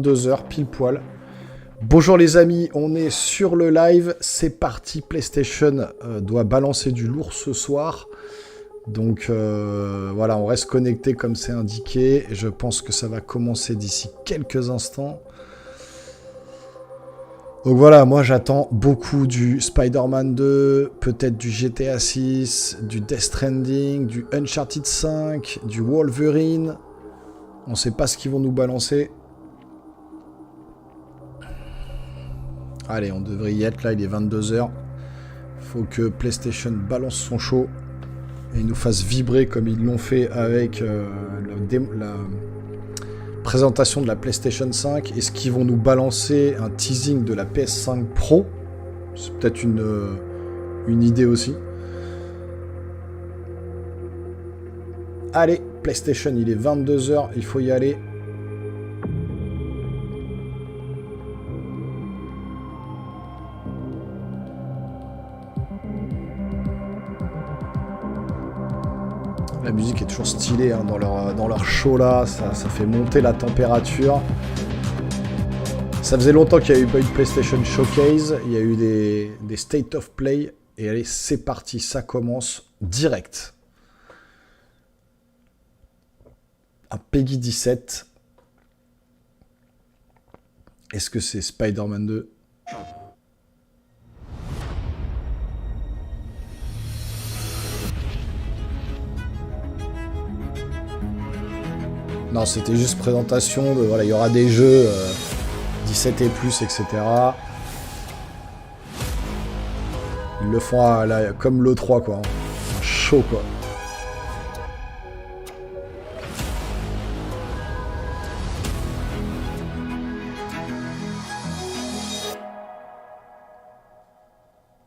2h pile poil. Bonjour les amis, on est sur le live, c'est parti. PlayStation doit balancer du lourd ce soir. Donc voilà, on reste connecté comme c'est indiqué. Et je pense que ça va commencer d'ici quelques instants. Donc voilà, moi j'attends beaucoup du Spider-Man 2, peut-être du GTA 6, du Death Stranding, du Uncharted 5, du Wolverine. On sait pas ce qu'ils vont nous balancer. Allez, on devrait y être là, il est 22h. Faut que PlayStation balance son show et nous fasse vibrer comme ils l'ont fait avec la présentation de la PlayStation 5. Est-ce qu'ils vont nous balancer un teasing de la PS5 Pro? C'est peut-être une idée aussi. Allez, PlayStation, il est 22h, il faut y aller. La musique est toujours stylée hein, dans leur show là, ça fait monter la température. Ça faisait longtemps qu'il n'y a eu pas eu de PlayStation Showcase, il y a eu des State of Play, et allez, c'est parti, ça commence direct. Un Peggy 17. Est-ce que c'est Spider-Man 2 ? Non, c'était juste présentation de voilà, il y aura des jeux 17 et plus, etc. Ils le font là, comme l'E3 quoi. Chaud quoi.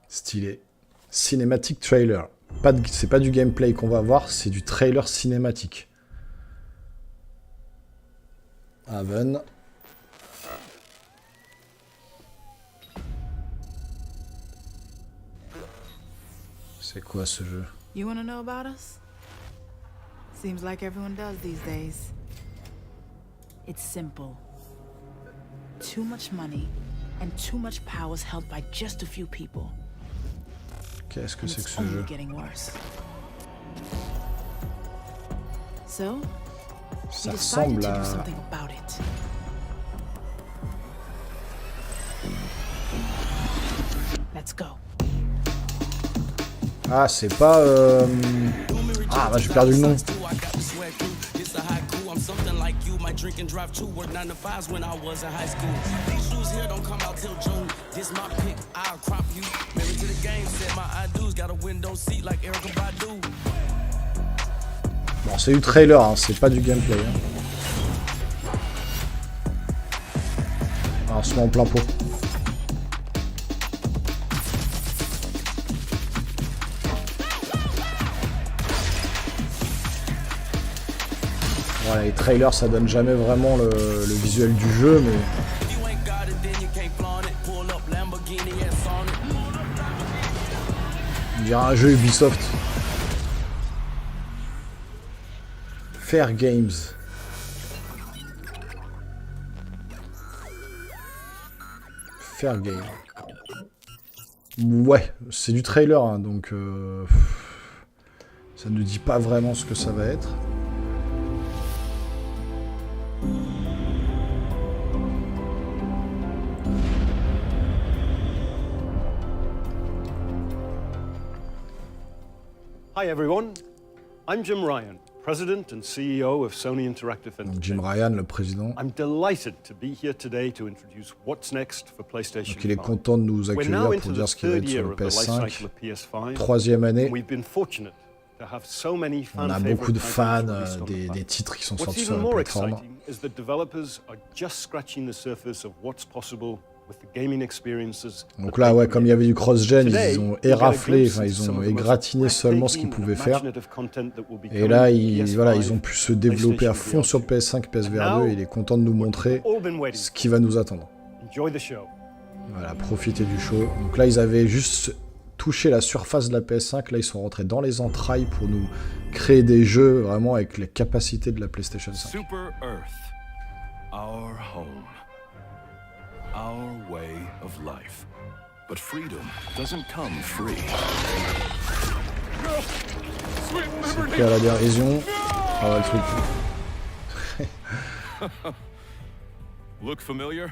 Stylé. Cinématique trailer. C'est pas du gameplay qu'on va voir, c'est du trailer cinématique. Haven. C'est quoi ce jeu? You wanna know about us? Seems like everyone does these days. It's simple. Too much money and too much power is held by just a few people. Qu'est-ce que c'est que ce jeu? So, ça ressemble à... Ah, c'est pas... Ah, bah j'ai perdu le nom. Bon, c'est du trailer, hein, c'est pas du gameplay. Hein. Alors, on se met en plein pot. Voilà, les trailers, ça donne jamais vraiment le visuel du jeu, mais... On dirait un jeu Ubisoft. Fair Games. Fair Game. Ouais, c'est du trailer, hein, donc... ça ne dit pas vraiment ce que ça va être. Hi everyone, I'm Jim Ryan, President and CEO of Sony Interactive Entertainment. Jim Ryan, le président. I'm delighted to be here today to introduce what's next for PlayStation 5. Donc il est content de nous accueillir pour dire ce qui va être sur le PS5. Troisième année. On a beaucoup de fans des titres qui sont sortis sur la plateforme. Donc là, ouais, comme il y avait du cross-gen, ils ont éraflé, enfin ils ont égratigné seulement ce qu'ils pouvaient faire. Et là, ils ont pu se développer à fond sur le PS5, PSVR 2, et il est content de nous montrer ce qui va nous attendre. Voilà, profitez du show. Donc là, ils avaient juste touché la surface de la PS5, là ils sont rentrés dans les entrailles pour nous créer des jeux vraiment avec les capacités de la PlayStation 5. Super Earth, our home. life. But freedom doesn't come free. C'est pris à la dérision. Ah ouais, le truc. Look familiar?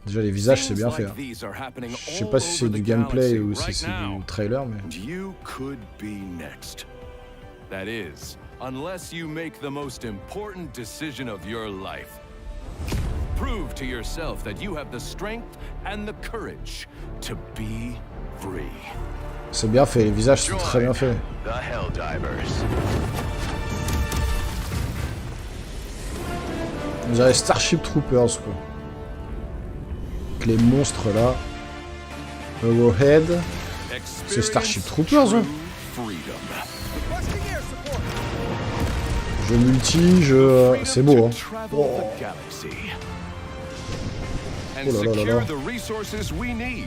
Déjà les visages c'est bien fait. Hein. Je sais pas si c'est du gameplay ou si c'est du trailer, mais. You could be next. That is, unless you make the most important decision of your life. Prove to yourself that you have the strength and the courage to be free. C'est bien fait, les visages sont très bien faits. The Helldivers. On dirait Starship Troopers quoi. Avec les monstres là. Arrowhead. C'est Starship Troopers hein. Jeu multi, jeu... C'est beau hein. Oh. And Oh là là là secure là. the resources we need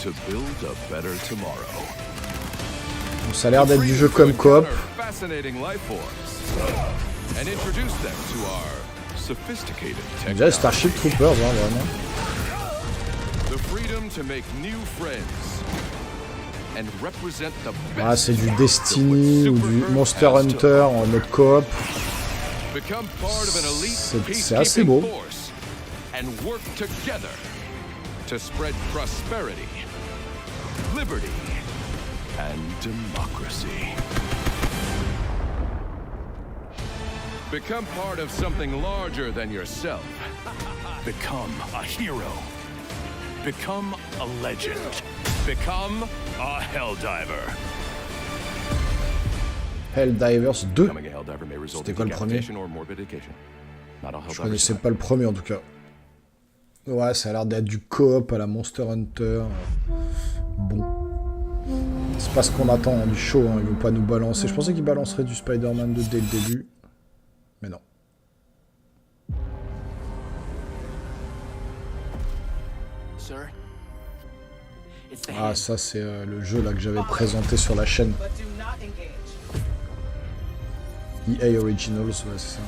to build a better tomorrow. Donc, ça a l'air d'être du jeu comme coop. Fascinating life forms and introduce them to our sophisticated On dirait technology. Starship Troopers hein, vraiment. The freedom to make new friends and represent the Ah, best. c'est du Destiny ou du Monster Hunter en mode coop. Become part of an elite C'est assez beau. peacekeeping force and work together to spread prosperity, liberty, and democracy. Become part of something larger than yourself. Become a hero. Become a legend. Become a Helldiver. Helldivers 2. Becoming a Helldiver may result C'était in quoi le premier? decapitation or mortification. Not all Je Helldivers connaissais die. pas le premier en tout cas. Ouais, ça a l'air d'être du coop à la Monster Hunter. Bon. C'est pas ce qu'on attend hein, du show, hein. Ils vont pas nous balancer. Je pensais qu'ils balanceraient du Spider-Man 2 dès le début. Mais non. Ah, ça c'est le jeu là que j'avais présenté sur la chaîne. EA Originals, ouais c'est ça.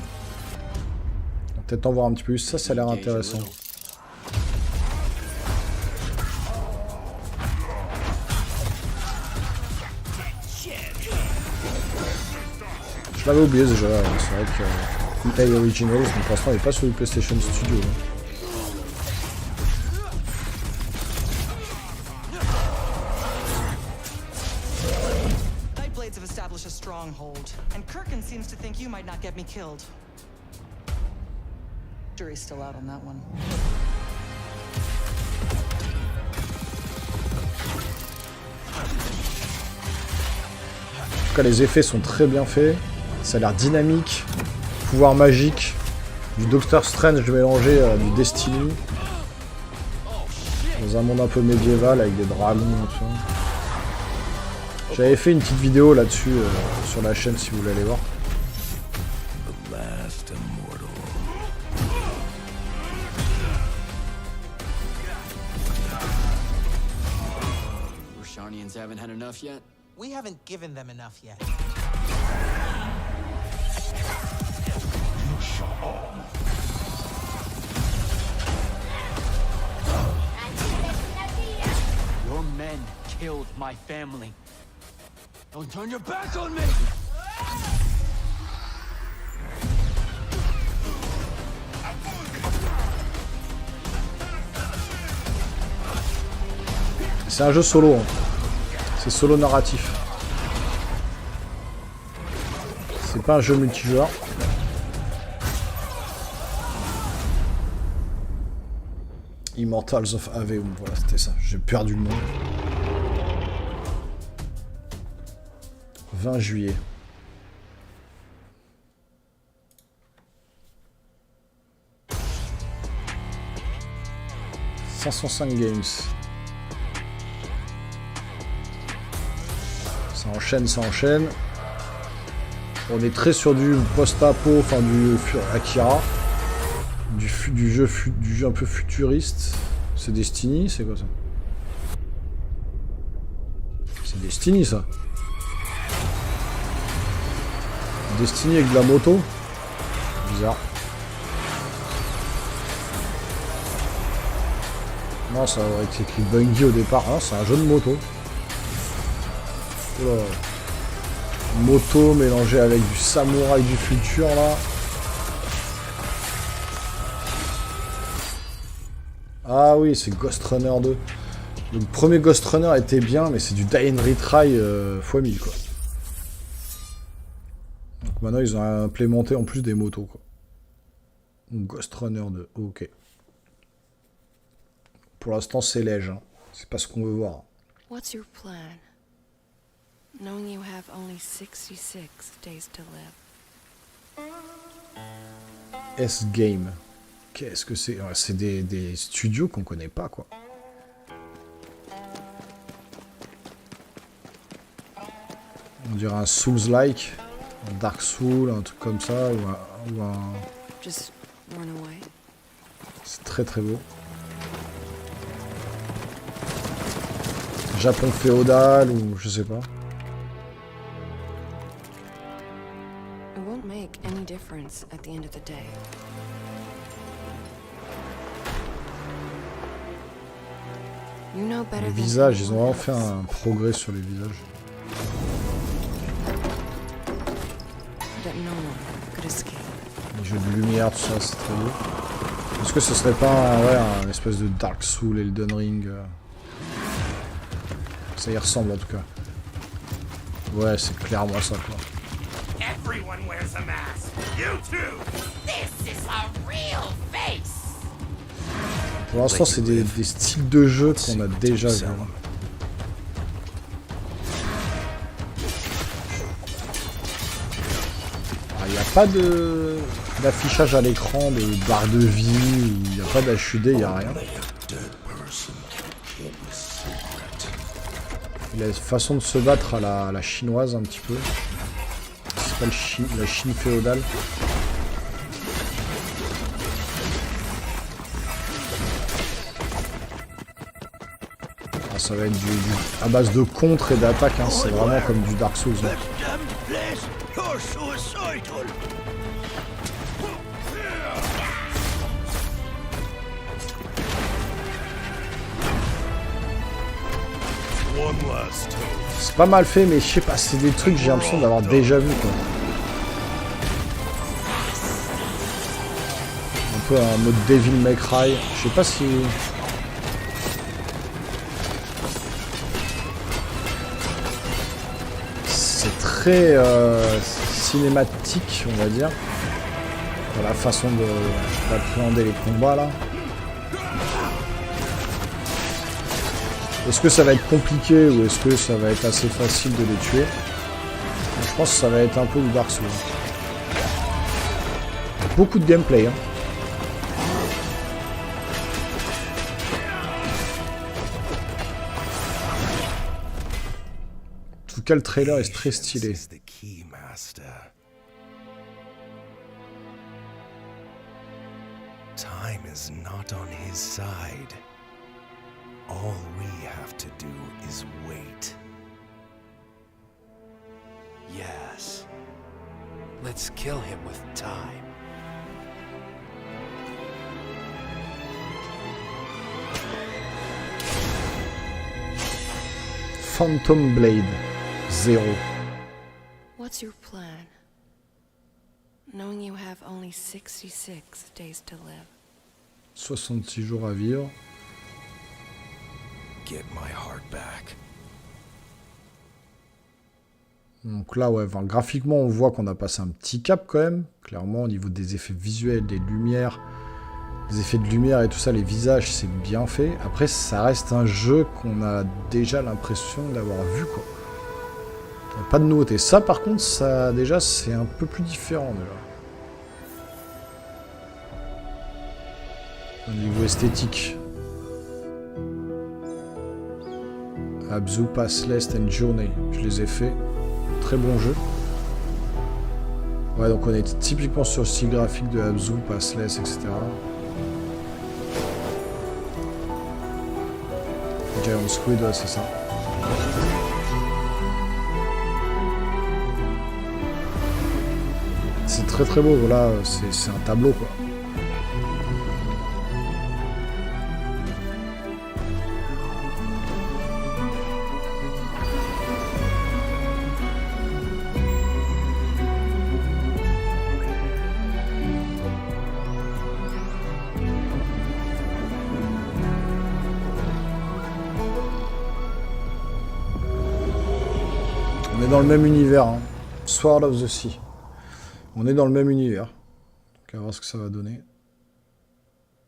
On va peut-être en voir un petit peu plus, ça a l'air intéressant. Je l'avais oublié déjà, c'est vrai que EA Originals, mais pour l'instant il n'est pas sur le PlayStation Studio. Hein. Nightblades have established a stronghold, and Kirkin seems to think you might not get me killed. Jury's still out on that one. En tout cas les effets sont très bien faits, ça a l'air dynamique, pouvoir magique, du Doctor Strange mélangé à du Destiny, dans un monde un peu médiéval avec des dragons et tout. J'avais fait une petite vidéo là-dessus sur la chaîne si vous voulez aller voir. The last immortal. Rosharnians haven't had enough yet? We haven't given them enough yet. Your men killed my family. Don't turn your back on me! C'est un jeu solo, hein. C'est solo narratif. C'est pas un jeu multijoueur. Immortals of Aveum, voilà, c'était ça. J'ai perdu le nom. 20 juillet. « 505 games. Ça enchaîne, ça enchaîne. On est très sur du post-apo, enfin du Akira. Du jeu un peu futuriste. C'est Destiny, c'est quoi ça? C'est Destiny ça. Destiny avec de la moto. Bizarre. Non, ça aurait été écrit Bungie au départ. Non, c'est un jeu de moto. Oula. Moto mélangée avec du samouraï du futur, là. Ah oui, c'est Ghost Runner 2. Le premier Ghost Runner était bien, mais c'est du Die and Retry x1000, quoi. Donc maintenant, ils ont implémenté en plus des motos, quoi. Ghost Runner 2, ok. Pour l'instant, c'est léger, hein. C'est pas ce qu'on veut voir. What's your plan? Knowing you have only 66 days to live. S-Game. Qu'est-ce que c'est? Ouais, c'est des studios qu'on connaît pas, quoi. On dirait un Souls-like, un Dark Souls, un truc comme ça, ou un... Just run away. C'est très très beau. Japon féodal, ou je sais pas. It won't make any difference at the end of the day. You know better Les than visages, ils ont anyone vraiment fait un progrès sur les visages. that no one could escape. Les jeux de lumière, tout ça, c'est très beau. Est-ce que ce serait pas un espèce de Dark Souls, Elden Ring Ça y ressemble en tout cas. Ouais, c'est clairement ça, quoi. Everyone wears a mask. You too. This is a real face. Pour l'instant, c'est des styles de jeu qu'on a déjà vus. Il n'y a pas d'affichage à l'écran, de barre de vie, il n'y a pas d'HUD, il n'y a rien. Il a une façon de se battre à la chinoise un petit peu. C'est pas la Chine féodale. Ah, ça va être à base de contre et d'attaque, hein. C'est vraiment comme du Dark Souls. Hein. C'est pas mal fait, mais je sais pas, c'est des trucs que j'ai l'impression d'avoir déjà vu, quoi. Un peu un mode Devil May Cry. Je sais pas si... C'est très cinématique, on va dire. Dans la façon d'appréhender les combats, là. Est-ce que ça va être compliqué ou est-ce que ça va être assez facile de les tuer? Je pense que ça va être un peu du Dark Souls. Beaucoup de gameplay. Hein. En tout cas, le trailer est très stylé. Time is not on his side. All we have to do is wait. Yes. Let's kill him with time. Phantom Blade 0. What's your plan? Knowing you have only 66 days to live. 66 jours à vivre. Get my heart back. Donc là, ouais, enfin, graphiquement, on voit qu'on a passé un petit cap quand même. Clairement, au niveau des effets visuels, des lumières, des effets de lumière et tout ça, les visages, c'est bien fait. Après, ça reste un jeu qu'on a déjà l'impression d'avoir vu, quoi. Pas de nouveauté. Ça, par contre, ça, déjà, c'est un peu plus différent, déjà. Au niveau esthétique. Abzu, Pathless and Journey. Je les ai fait. Très bon jeu. Ouais, donc on est typiquement sur le style graphique de Abzu, Pathless, etc. Giant Squid, ouais, c'est ça. C'est très très beau, voilà, c'est un tableau, quoi. dans le même univers. Hein. Sword of the Sea. On est dans le même univers. Donc, on va voir ce que ça va donner.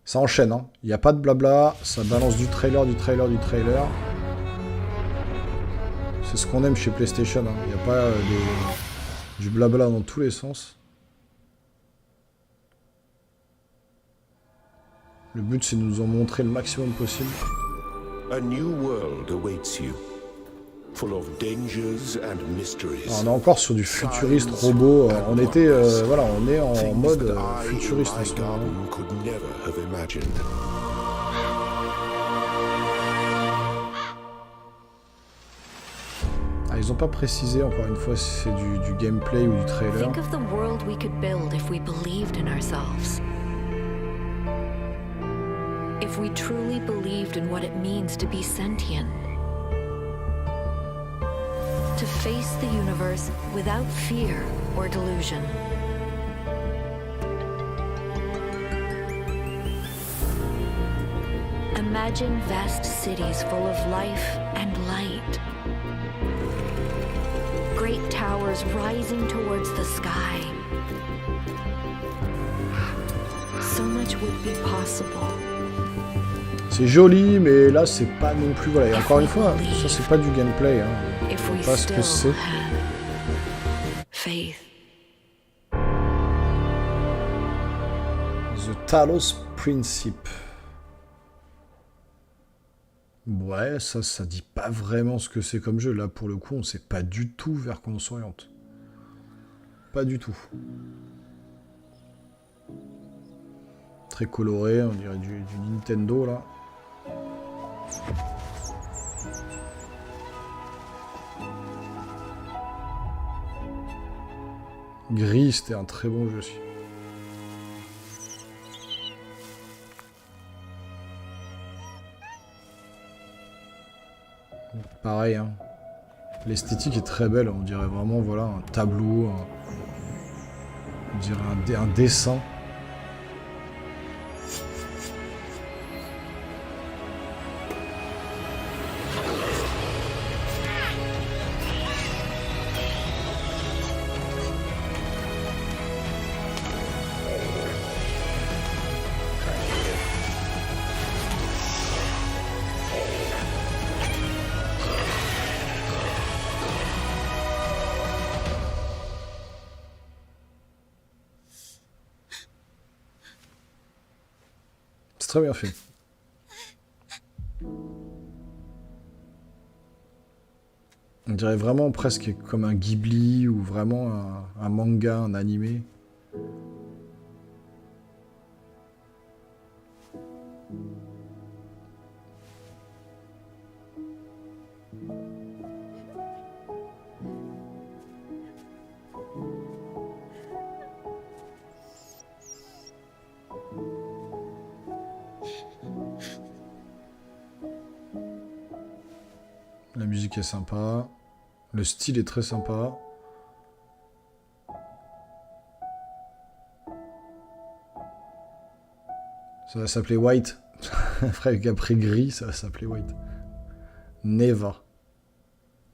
Ça enchaîne, hein. Il n'y a pas de blabla. Ça balance du trailer, du trailer, du trailer. C'est ce qu'on aime chez PlayStation. Hein. Il n'y a pas du blabla dans tous les sens. Le but, c'est de nous en montrer le maximum possible. A new world awaits you, full of dangers and mysteries. Alors, on est encore sur du futuriste robot. On était, voilà, on est en mode futuriste en ce moment. Ah, ils n'ont pas précisé encore une fois si c'est du gameplay ou du trailer. Think of the world we could build if we believed in ourselves. If we truly believed in what it means to be sentient. To face the universe without fear or delusion. Imagine vast cities full of life and light. Great towers rising towards the sky. So much would be possible. C'est joli, mais là, c'est pas non plus... Voilà, et encore une fois, ça, c'est pas du gameplay. Hein. Je sais pas ce que c'est. The Talos Principe. Ouais, ça dit pas vraiment ce que c'est comme jeu. Là, pour le coup, on sait pas du tout vers quoi on s'oriente. Pas du tout. Très coloré, on dirait du Nintendo, là. Gris, c'était un très bon jeu aussi. Pareil, hein. L'esthétique est très belle, on dirait vraiment, voilà, un tableau, on dirait un dessin. Très bien fait. On dirait vraiment presque comme un Ghibli ou vraiment un manga, un animé. La musique est sympa. Le style est très sympa. Ça va s'appeler White. Après gris, ça va s'appeler White. Neva.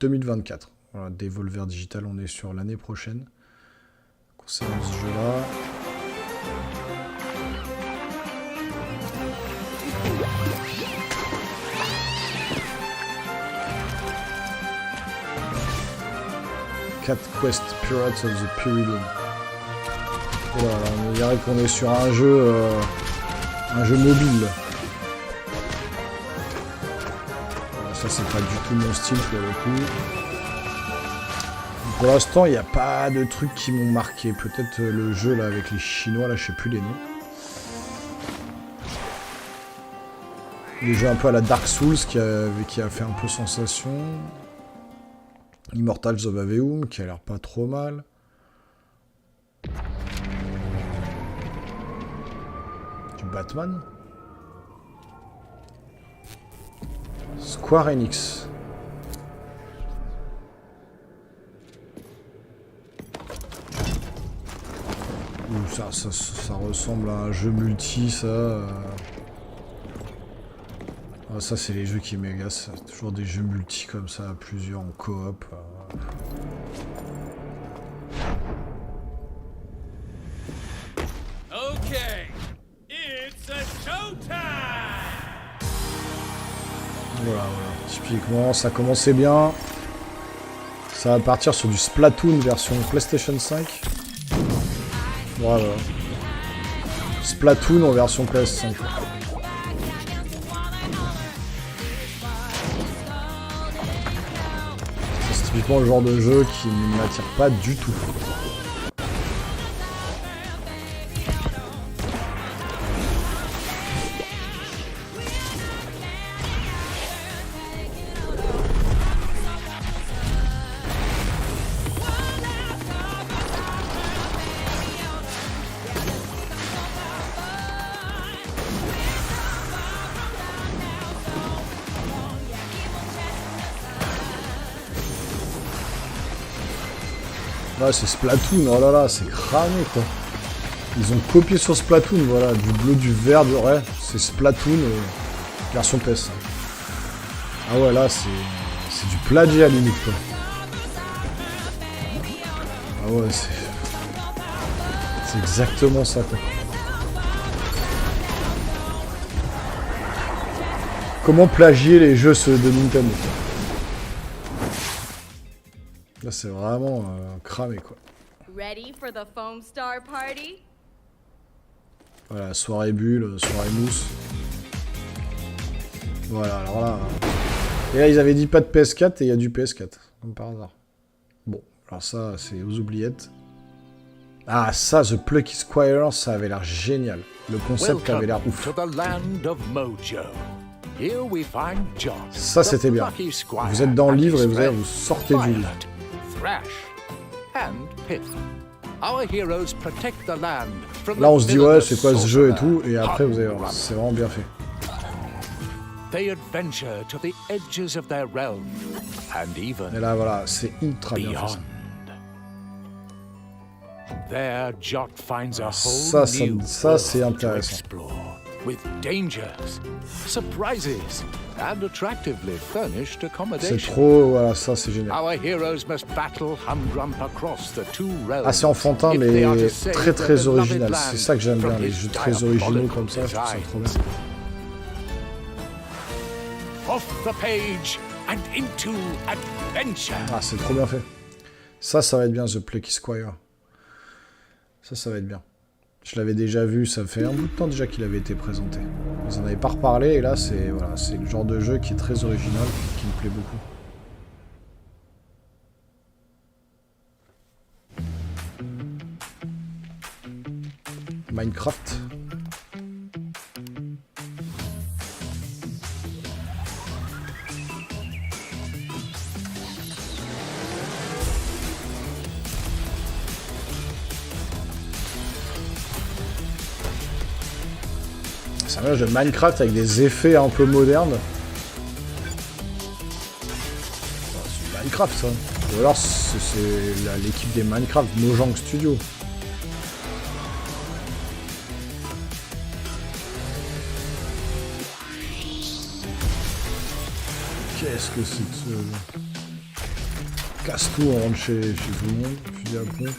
2024. Voilà, Devolver Digital, on est sur l'année prochaine. Concernant ce jeu-là. Cat Quest Pirates of the Pyridon. Voilà, on dirait qu'on est sur un jeu mobile. Voilà, ça c'est pas du tout mon style pour le coup. Pour l'instant il n'y a pas de trucs qui m'ont marqué. Peut-être le jeu là avec les Chinois, là je sais plus les noms. Des jeux un peu à la Dark Souls qui a fait un peu sensation. Immortals of Aveum, qui a l'air pas trop mal. Du Batman. Square Enix. Ça ressemble à un jeu multi, ça. Ah, ça, c'est les jeux qui m'agacent. Toujours des jeux multi comme ça, à plusieurs en coop. Okay, it's a showtime. Voilà, typiquement, ça commençait bien. Ça va partir sur du Splatoon version PlayStation 5. Voilà. Splatoon en version PS5. C'est typiquement le genre de jeu qui ne m'attire pas du tout. Ouais, c'est Splatoon, oh là là, c'est cramé quoi. Ils ont copié sur Splatoon, voilà, du bleu, du vert, du ouais, c'est Splatoon version PS5. Ah ouais, là, c'est du plagiat limite quoi. Ah ouais, c'est exactement ça quoi. Comment plagier les jeux de Nintendo quoi. Là, c'est vraiment cramé, quoi. Ready for the foam star party? Voilà, soirée bulle, soirée mousse. Voilà, alors là... Et là, ils avaient dit pas de PS4 et il y a du PS4, comme par hasard. Bon, alors ça, c'est aux oubliettes. Ah, ça, The Plucky Squire, ça avait l'air génial. Le concept avait l'air ouf. Ça, c'était bien. Vous êtes dans le livre et vous sortez du livre. Là, on se dit, ouais, c'est quoi ce jeu et tout, et après, vous allez voir, c'est vraiment bien fait. Et là, voilà, c'est ultra bien fait. Ça, c'est intéressant. C'est trop, voilà, ça c'est génial. Ah, c'est enfantin, mais très très original. C'est ça que j'aime bien, les jeux très originaux comme ça, je trouve ça trop bien. Ah, c'est trop bien fait. Ça va être bien, The Plucky Squire. Ça va être bien. Je l'avais déjà vu, ça fait un bout de temps déjà qu'il avait été présenté. Ils en avaient pas reparlé, et là, c'est voilà, c'est le genre de jeu qui est très original, qui me plaît beaucoup. Minecraft. C'est un mélange de Minecraft avec des effets un peu modernes. C'est Minecraft ça. Ou alors c'est l'équipe des Minecraft, Mojang Studio. Qu'est-ce que c'est que ce jeu? Casse tout, on rentre chez tout le monde, fusil à pompe.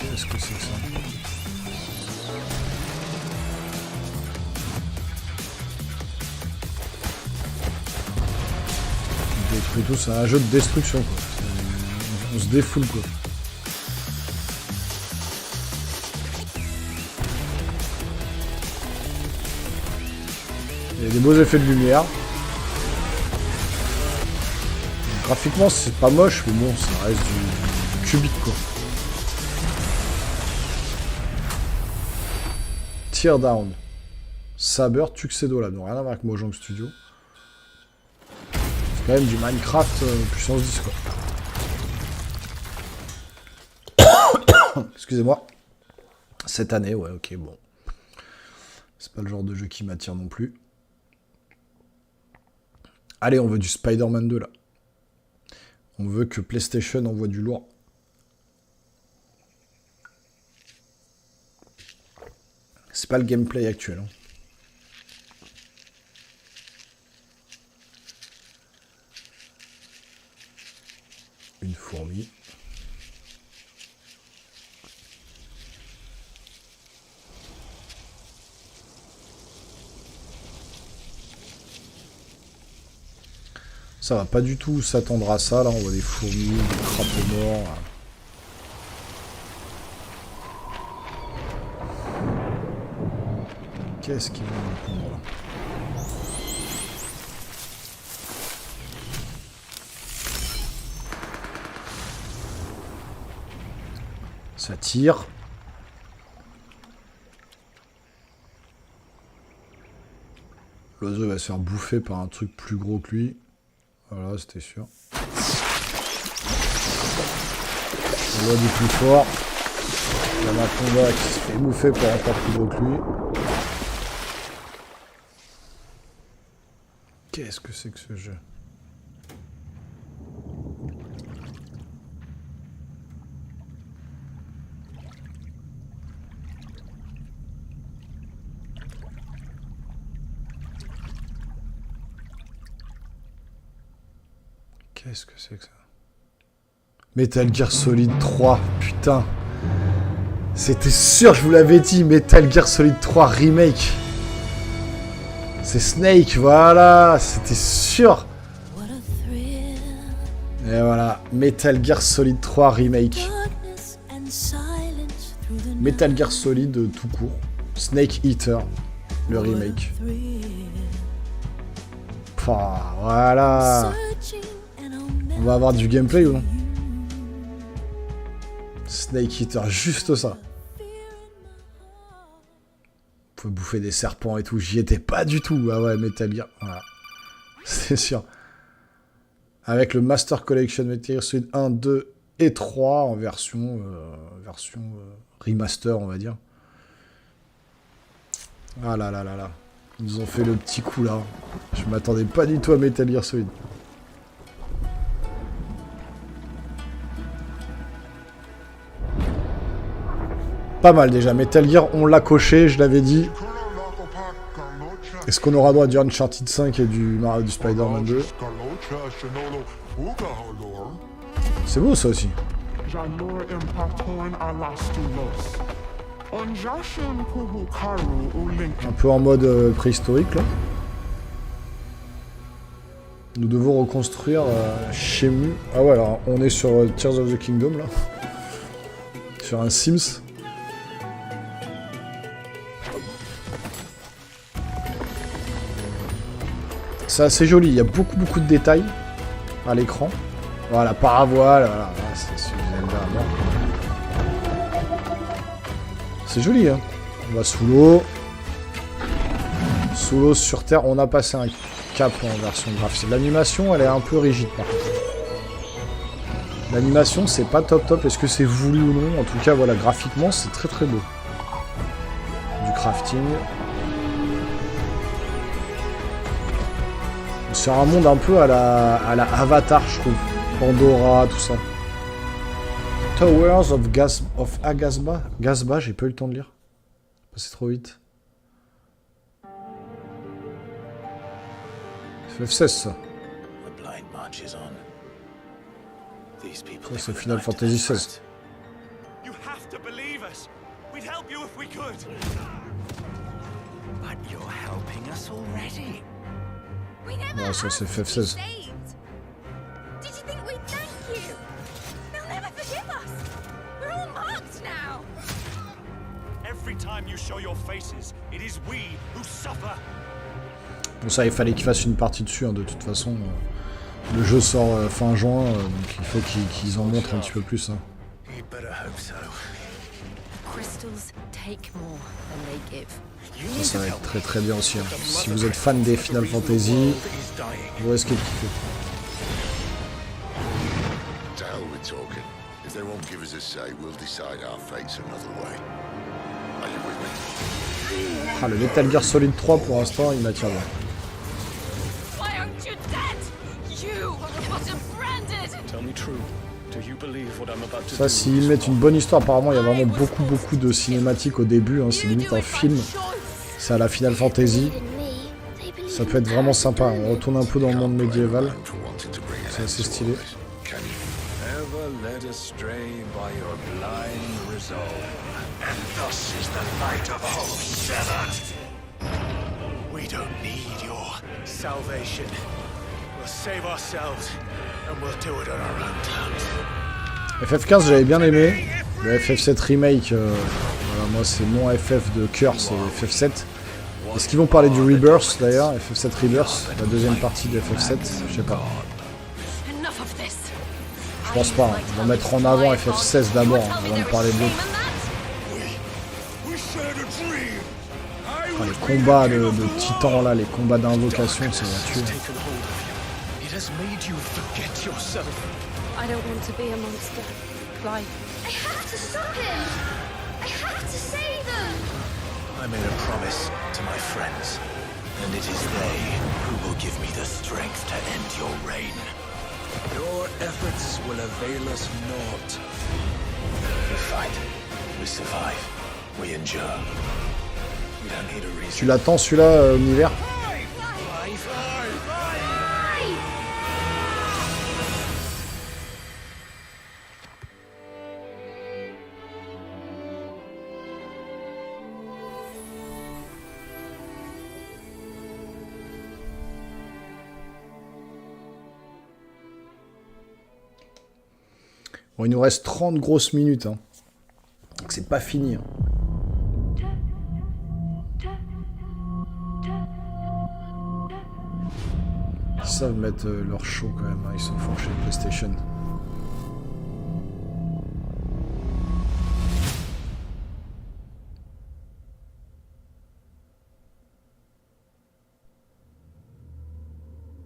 Qu'est-ce que c'est que ça? On détruit tout, c'est un jeu de destruction quoi. On se défoule quoi. Il y a des beaux effets de lumière. Graphiquement c'est pas moche mais bon ça reste du cubique quoi. Teardown. Saber Tuxedo là, donc rien à voir avec Mojang Studio. C'est quand même du Minecraft puissance 10 quoi. Excusez-moi. Cette année, ouais, ok, bon. C'est pas le genre de jeu qui m'attire non plus. Allez, on veut du Spider-Man 2 là. On veut que PlayStation envoie du lourd. C'est pas le gameplay actuel. Hein. Ça va pas du tout s'attendre à ça, là, on voit des fourmis, des crapauds morts. Qu'est-ce qu'ils vont nous prendre là? Ça tire. L'oiseau va se faire bouffer par un truc plus gros que lui. Voilà, c'était sûr. On voit du plus fort. Il y a un combat qui se fait bouffer par encore plus gros que lui. Qu'est-ce que c'est que ce jeu? Qu'est-ce que c'est que ça? Metal Gear Solid 3, putain. C'était sûr, je vous l'avais dit, Metal Gear Solid 3 Remake. C'est Snake, voilà, c'était sûr. Et voilà, Metal Gear Solid 3 Remake. Metal Gear Solid tout court. Snake Eater, le remake. Pah, voilà. On va avoir du gameplay ou non? Snake Eater, juste ça. Vous pouvez bouffer des serpents et tout, j'y étais pas du tout. Ah ouais, Metal Gear, voilà. C'est sûr. Avec le Master Collection Metal Gear Solid 1, 2 et 3 en version remaster, on va dire. Ah là là là là. Ils nous ont fait le petit coup là. Je m'attendais pas du tout à Metal Gear Solid. Pas mal déjà, Metal Gear, on l'a coché, je l'avais dit. Est-ce qu'on aura droit du Uncharted 5 et du Spider-Man 2? C'est beau ça aussi. Un peu en mode préhistorique là. Nous devons reconstruire Shenmue. Ah ouais, alors on est sur Tears of the Kingdom là. Sur un Sims. C'est assez joli, il y a beaucoup de détails à l'écran. Voilà, paravoile, voilà, c'est joli, hein. On va sous l'eau. Sous l'eau, sur terre, on a passé un cap en version graphique. L'animation, elle est un peu rigide par contre. L'animation, c'est pas top. Est-ce que c'est voulu ou non? En tout cas, voilà, graphiquement, c'est très beau. Du crafting. C'est un monde un peu à la Avatar, je trouve. Pandora, tout ça. Towers of Agasba. Gasba, j'ai pas eu le temps de lire. C'est trop vite. FF16, ça. C'est Final Fantasy XVI. Non, ça c'est FF16. Bon ça, il fallait qu'il fasse une partie dessus, hein, de toute façon. Le jeu sort fin juin, donc il faut qu'ils en montrent un petit peu plus. Hein. Ça va être très bien aussi. Hein. Si vous êtes fan des Final Fantasy, vous risquez de kiffer. Ah, le Metal Gear Solid 3 pour l'instant, il m'attire bien. Ça, s'ils mettent une bonne histoire, apparemment il y a vraiment beaucoup de cinématiques au début, hein, c'est limite un film, c'est à la Final Fantasy, ça peut être vraiment sympa, on retourne un peu dans le monde médiéval, c'est assez stylé. FF15 j'avais bien aimé. Le FF7 remake, voilà, moi c'est mon FF de cœur, c'est FF7. Est-ce qu'ils vont parler du Rebirth d'ailleurs, FF7 Rebirth, la deuxième partie de FF7, je sais pas. Je pense pas, hein. Ils vont mettre en avant FF16 d'abord, avant de parler de l'autre. Ah, les combats de titans là, les combats d'invocation, c'est la tuer. I don't want to be a monster, Clive. I have to stop him! I have to save them! I made a promise to my friends, and it is they who will give me the strength to end your reign. Your efforts will avail us naught. We fight, we survive, we endure. We don't need a reason. Tu l'attends celui-là, Univers? Bon, il nous reste 30 grosses minutes, hein. Donc c'est pas fini. Hein. Ils savent mettre leur show quand même, hein. Ils sont forts chez PlayStation.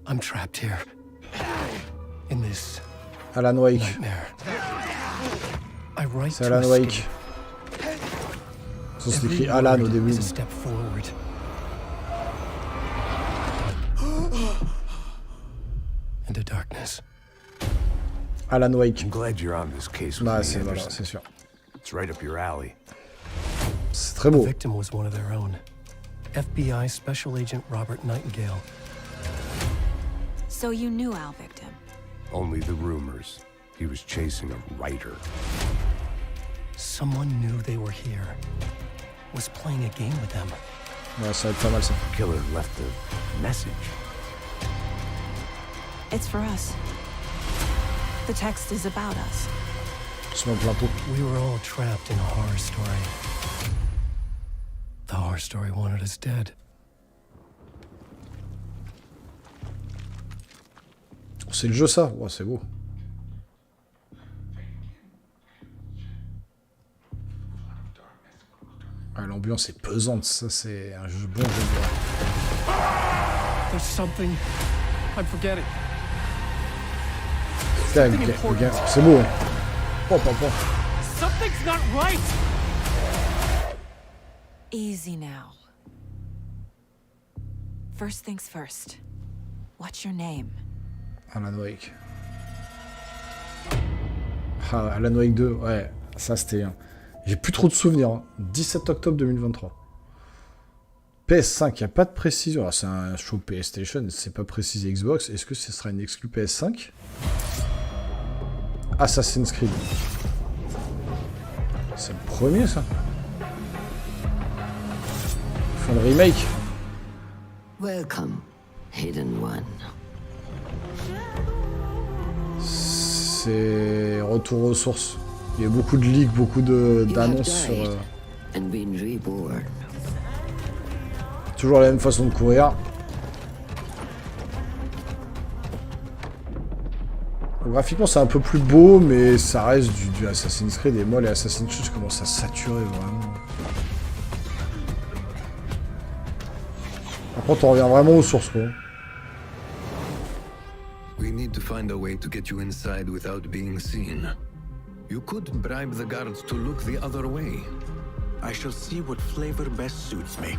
I'm trapped here. In this Alan Wake. C'est Alan Wake. Ça c'est écrit Alan au début. Alan Wake. Bah c'est voilà, c'est sûr. C'est très beau. Victim was one of their own. FBI Special Agent Robert Nightingale. So you knew Al Victim? Only the rumors. He was chasing a writer. Someone knew they were here. Was playing a game with them. Ouais, ça va être pas mal ça. Killer left a message. It's for us. The text is about us. We were all trapped in a horror story. The horror story wanted us dead. C'est le jeu ça, ouais, c'est beau. Ah, l'ambiance est pesante, ça c'est un jeu bon jeu. There's something I'm forgetting. C'est beau. Hein. Oh. Something's not right. Easy now. First things first. What's your name? Alan Wake. Ah, Alan Wake 2, ouais, ça c'était... J'ai plus trop de souvenirs. Hein. 17 octobre 2023. PS5, il n'y a pas de précision. C'est un show PlayStation, c'est pas précisé Xbox. Est-ce que ce sera une exclu PS5? Assassin's Creed. C'est le premier ça. Ils font le remake. Welcome, Hidden One. C'est retour aux sources. Il y a beaucoup de leaks, beaucoup d'annonces sur... Toujours la même façon de courir. Graphiquement c'est un peu plus beau, mais ça reste du Assassin's Creed. Et moi les Assassin's Creed je commence à saturer vraiment. Par contre on revient vraiment aux sources quoi. We need to find a way to get you inside without being seen. You could bribe the guards to look the other way. I shall see what flavor best suits me.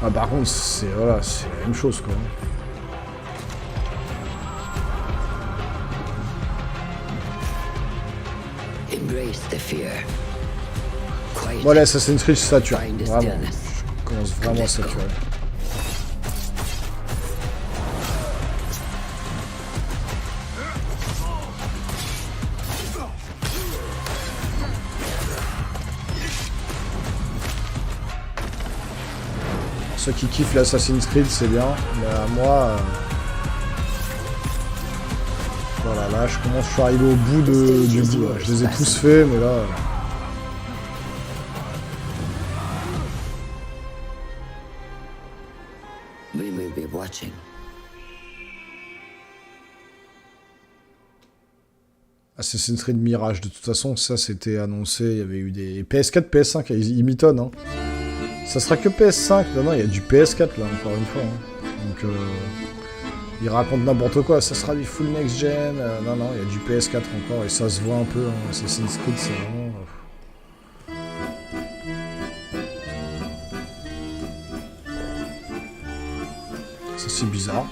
Ah par contre c'est voilà, c'est la même chose quoi. Embrace the fear. Moi l'Assassin's Creed je sature, vraiment. Je commence vraiment à saturer. Ceux qui kiffent l'Assassin's Creed, c'est bien. Mais moi... Voilà, là, je suis arrivé au bout du bout. Là. Je les ai tous faits, mais là... We will be watching. Assassin's Creed Mirage, de toute façon, ça c'était annoncé, il y avait eu des PS4, PS5, ils mitonnent, hein. Ça sera que PS5, non, il y a du PS4 là, encore une fois. Hein. Donc, ils racontent n'importe quoi, ça sera du full next-gen, non, il y a du PS4 encore, et ça se voit un peu, hein. Assassin's Creed, c'est vraiment... Ça c'est bizarre.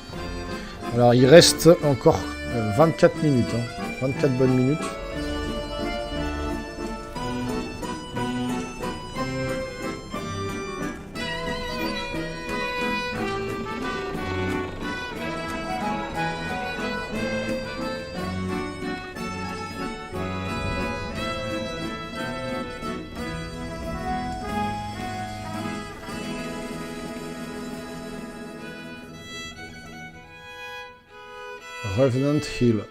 Alors, il reste encore 24 minutes, hein. 24 bonnes minutes. Revenant Hill.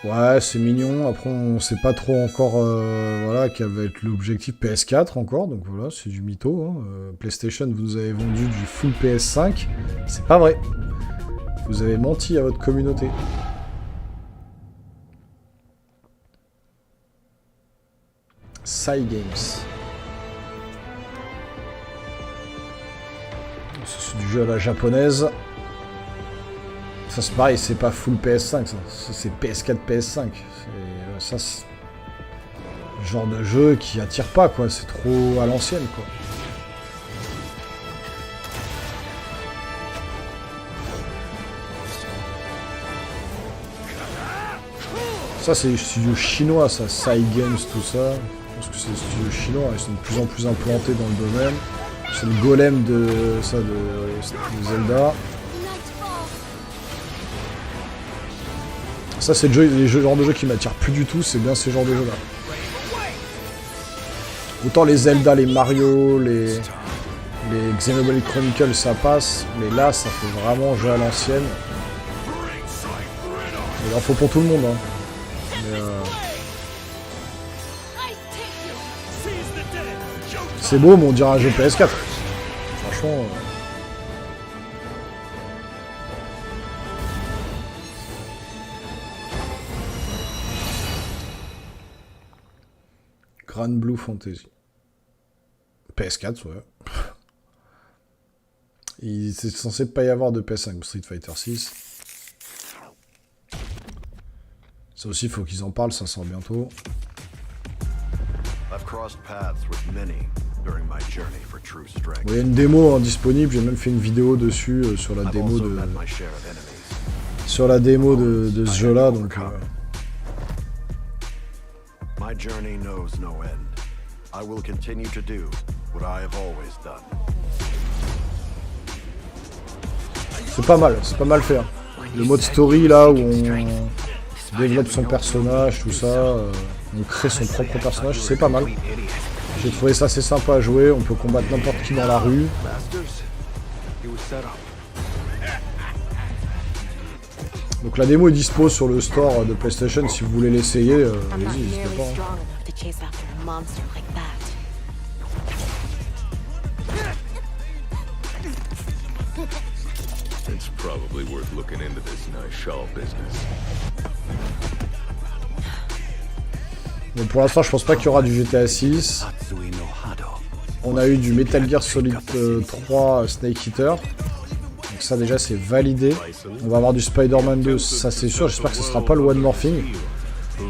Ouais, c'est mignon. Après, on sait pas trop encore voilà, quel va être l'objectif. PS4 encore, donc voilà, c'est du mytho. Hein. PlayStation, vous nous avez vendu du full PS5. C'est pas vrai. Vous avez menti à votre communauté. Side Games. C'est du jeu à la japonaise. Ça c'est pareil, c'est pas full PS5, ça c'est PS4, PS5. Ça c'est le genre de jeu qui attire pas, quoi. C'est trop à l'ancienne, quoi. Ça c'est du studio chinois, ça, Side Games, tout ça. Je pense que c'est des studios chinois, ils sont de plus en plus implantés dans le domaine. C'est le golem de Zelda. Ça, c'est le genre de jeu qui m'attire plus du tout, c'est bien ces genres de jeux-là. Autant les Zelda, les Mario, les Xenoblade Chronicles, ça passe, mais là, ça fait vraiment jeu à l'ancienne. Il en faut pour tout le monde, hein. Mais, c'est beau, mais on dirait un jeu PS4. Franchement... Grand Blue Fantasy. PS4, ouais. C'est censé pas y avoir de PS5 Street Fighter 6. Ça aussi, il faut qu'ils en parlent, ça sort bientôt. Il y a une démo disponible, j'ai même fait une vidéo dessus sur la démo de ce jeu-là, donc... My journey knows no end. I will continue to do what I have always done. C'est pas mal fait. Hein. Le mode story là où on développe son personnage, tout ça, on crée son propre personnage, c'est pas mal. J'ai trouvé ça assez sympa à jouer, on peut combattre n'importe qui dans la rue. Donc la démo est dispo sur le store de PlayStation, si vous voulez l'essayer, allez-y, n'hésitez pas. Donc pour l'instant, je pense pas qu'il y aura du GTA 6. On a eu du Metal Gear Solid 3 Snake Eater. Donc ça déjà c'est validé. On va avoir du Spider-Man 2, ça c'est sûr. J'espère que ce sera pas le One More Thing.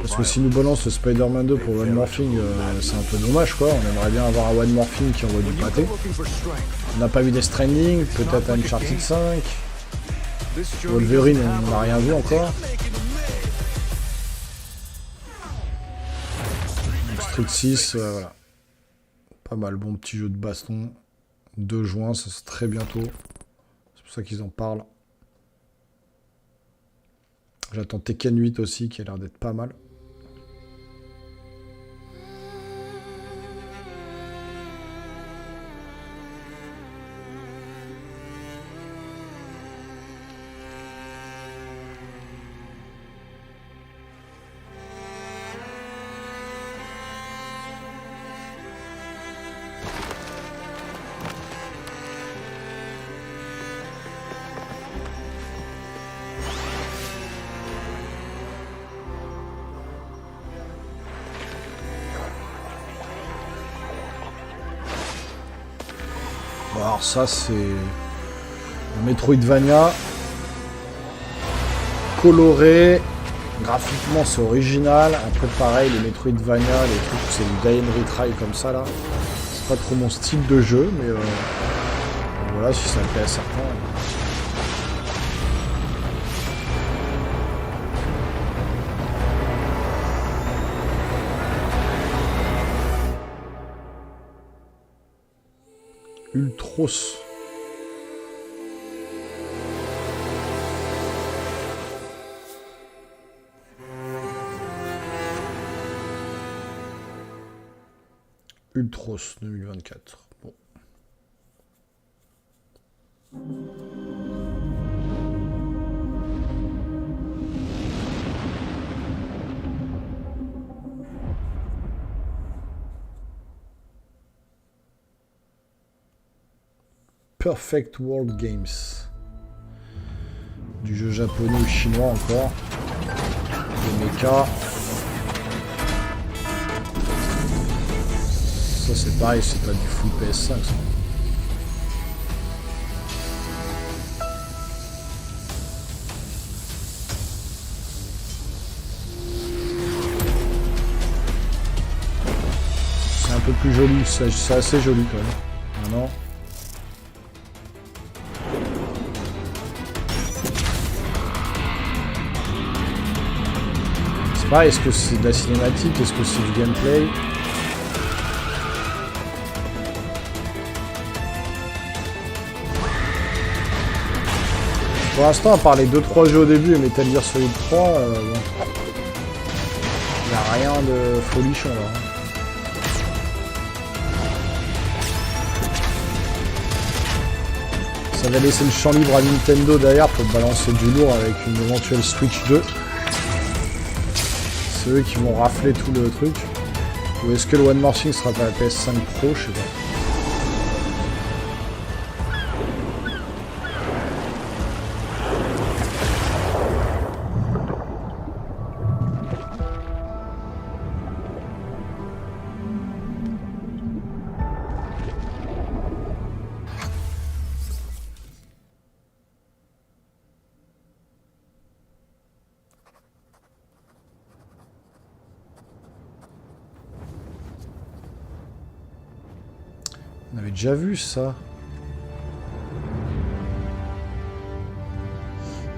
Parce que si nous balance le Spider-Man 2 pour le One More Thing, c'est un peu dommage quoi. On aimerait bien avoir un One More Thing qui envoie du pâté. On n'a pas vu des Stranding, peut-être Uncharted 5. Wolverine, on n'a rien vu encore. Donc, Street 6, voilà. Pas mal, bon petit jeu de baston. 2 juin, ça c'est très bientôt. C'est pour ça qu'ils en parlent. J'attends Tekken 8 aussi, qui a l'air d'être pas mal. Bon, alors ça c'est un Metroidvania coloré, graphiquement c'est original. Après pareil, les Metroidvania, les trucs c'est du die and retry comme ça là, c'est pas trop mon style de jeu, mais voilà, si ça plaît à certains. Ultros. Ultros 2024. Bon. Perfect World Games. Du jeu japonais ou chinois encore. Des mechas. Ça c'est pareil, c'est pas du full PS5 ça. C'est un peu plus joli, c'est assez joli quand même. Maintenant. C'est pareil, est-ce que c'est de la cinématique, est-ce que c'est du gameplay? Pour l'instant, à part les 2-3 jeux au début et Metal Gear Solid 3, bon, il n'y a rien de folichon là. Ça va laisser le champ libre à Nintendo d'ailleurs pour balancer du lourd avec une éventuelle Switch 2. C'est eux qui vont rafler tout le truc. Ou est-ce que le One More Thing sera pas la PS5 Pro, je sais pas. On avait déjà vu ça.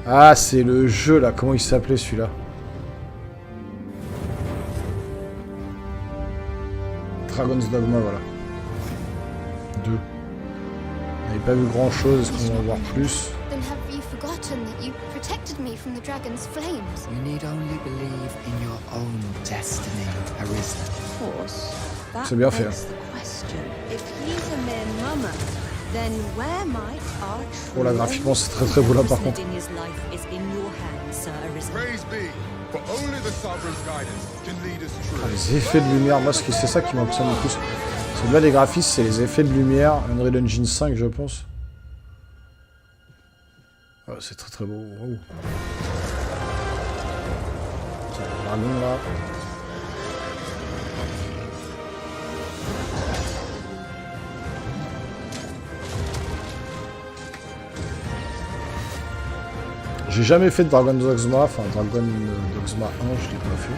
Ah, c'est le jeu là. Comment il s'appelait celui-là? Dragon's Dogma, voilà. 2. On n'avait pas vu grand chose. Est-ce qu'on va en voir plus? Then have you forgotten that you protected me from the dragon's flames? You need only believe in your own destiny, Arisa. Of course. C'est bien fait. Oh là, graphiquement c'est très très beau là par contre. Ah, les effets de lumière, moi c'est ça qui m'impressionne le plus. Parce que là les graphismes c'est les effets de lumière, Unreal Engine 5 je pense. Oh, c'est très très beau. Wow. C'est le dragon là. J'ai jamais fait de Dragon's Dogma, enfin Dragon Dogma 1, je l'ai pas fait.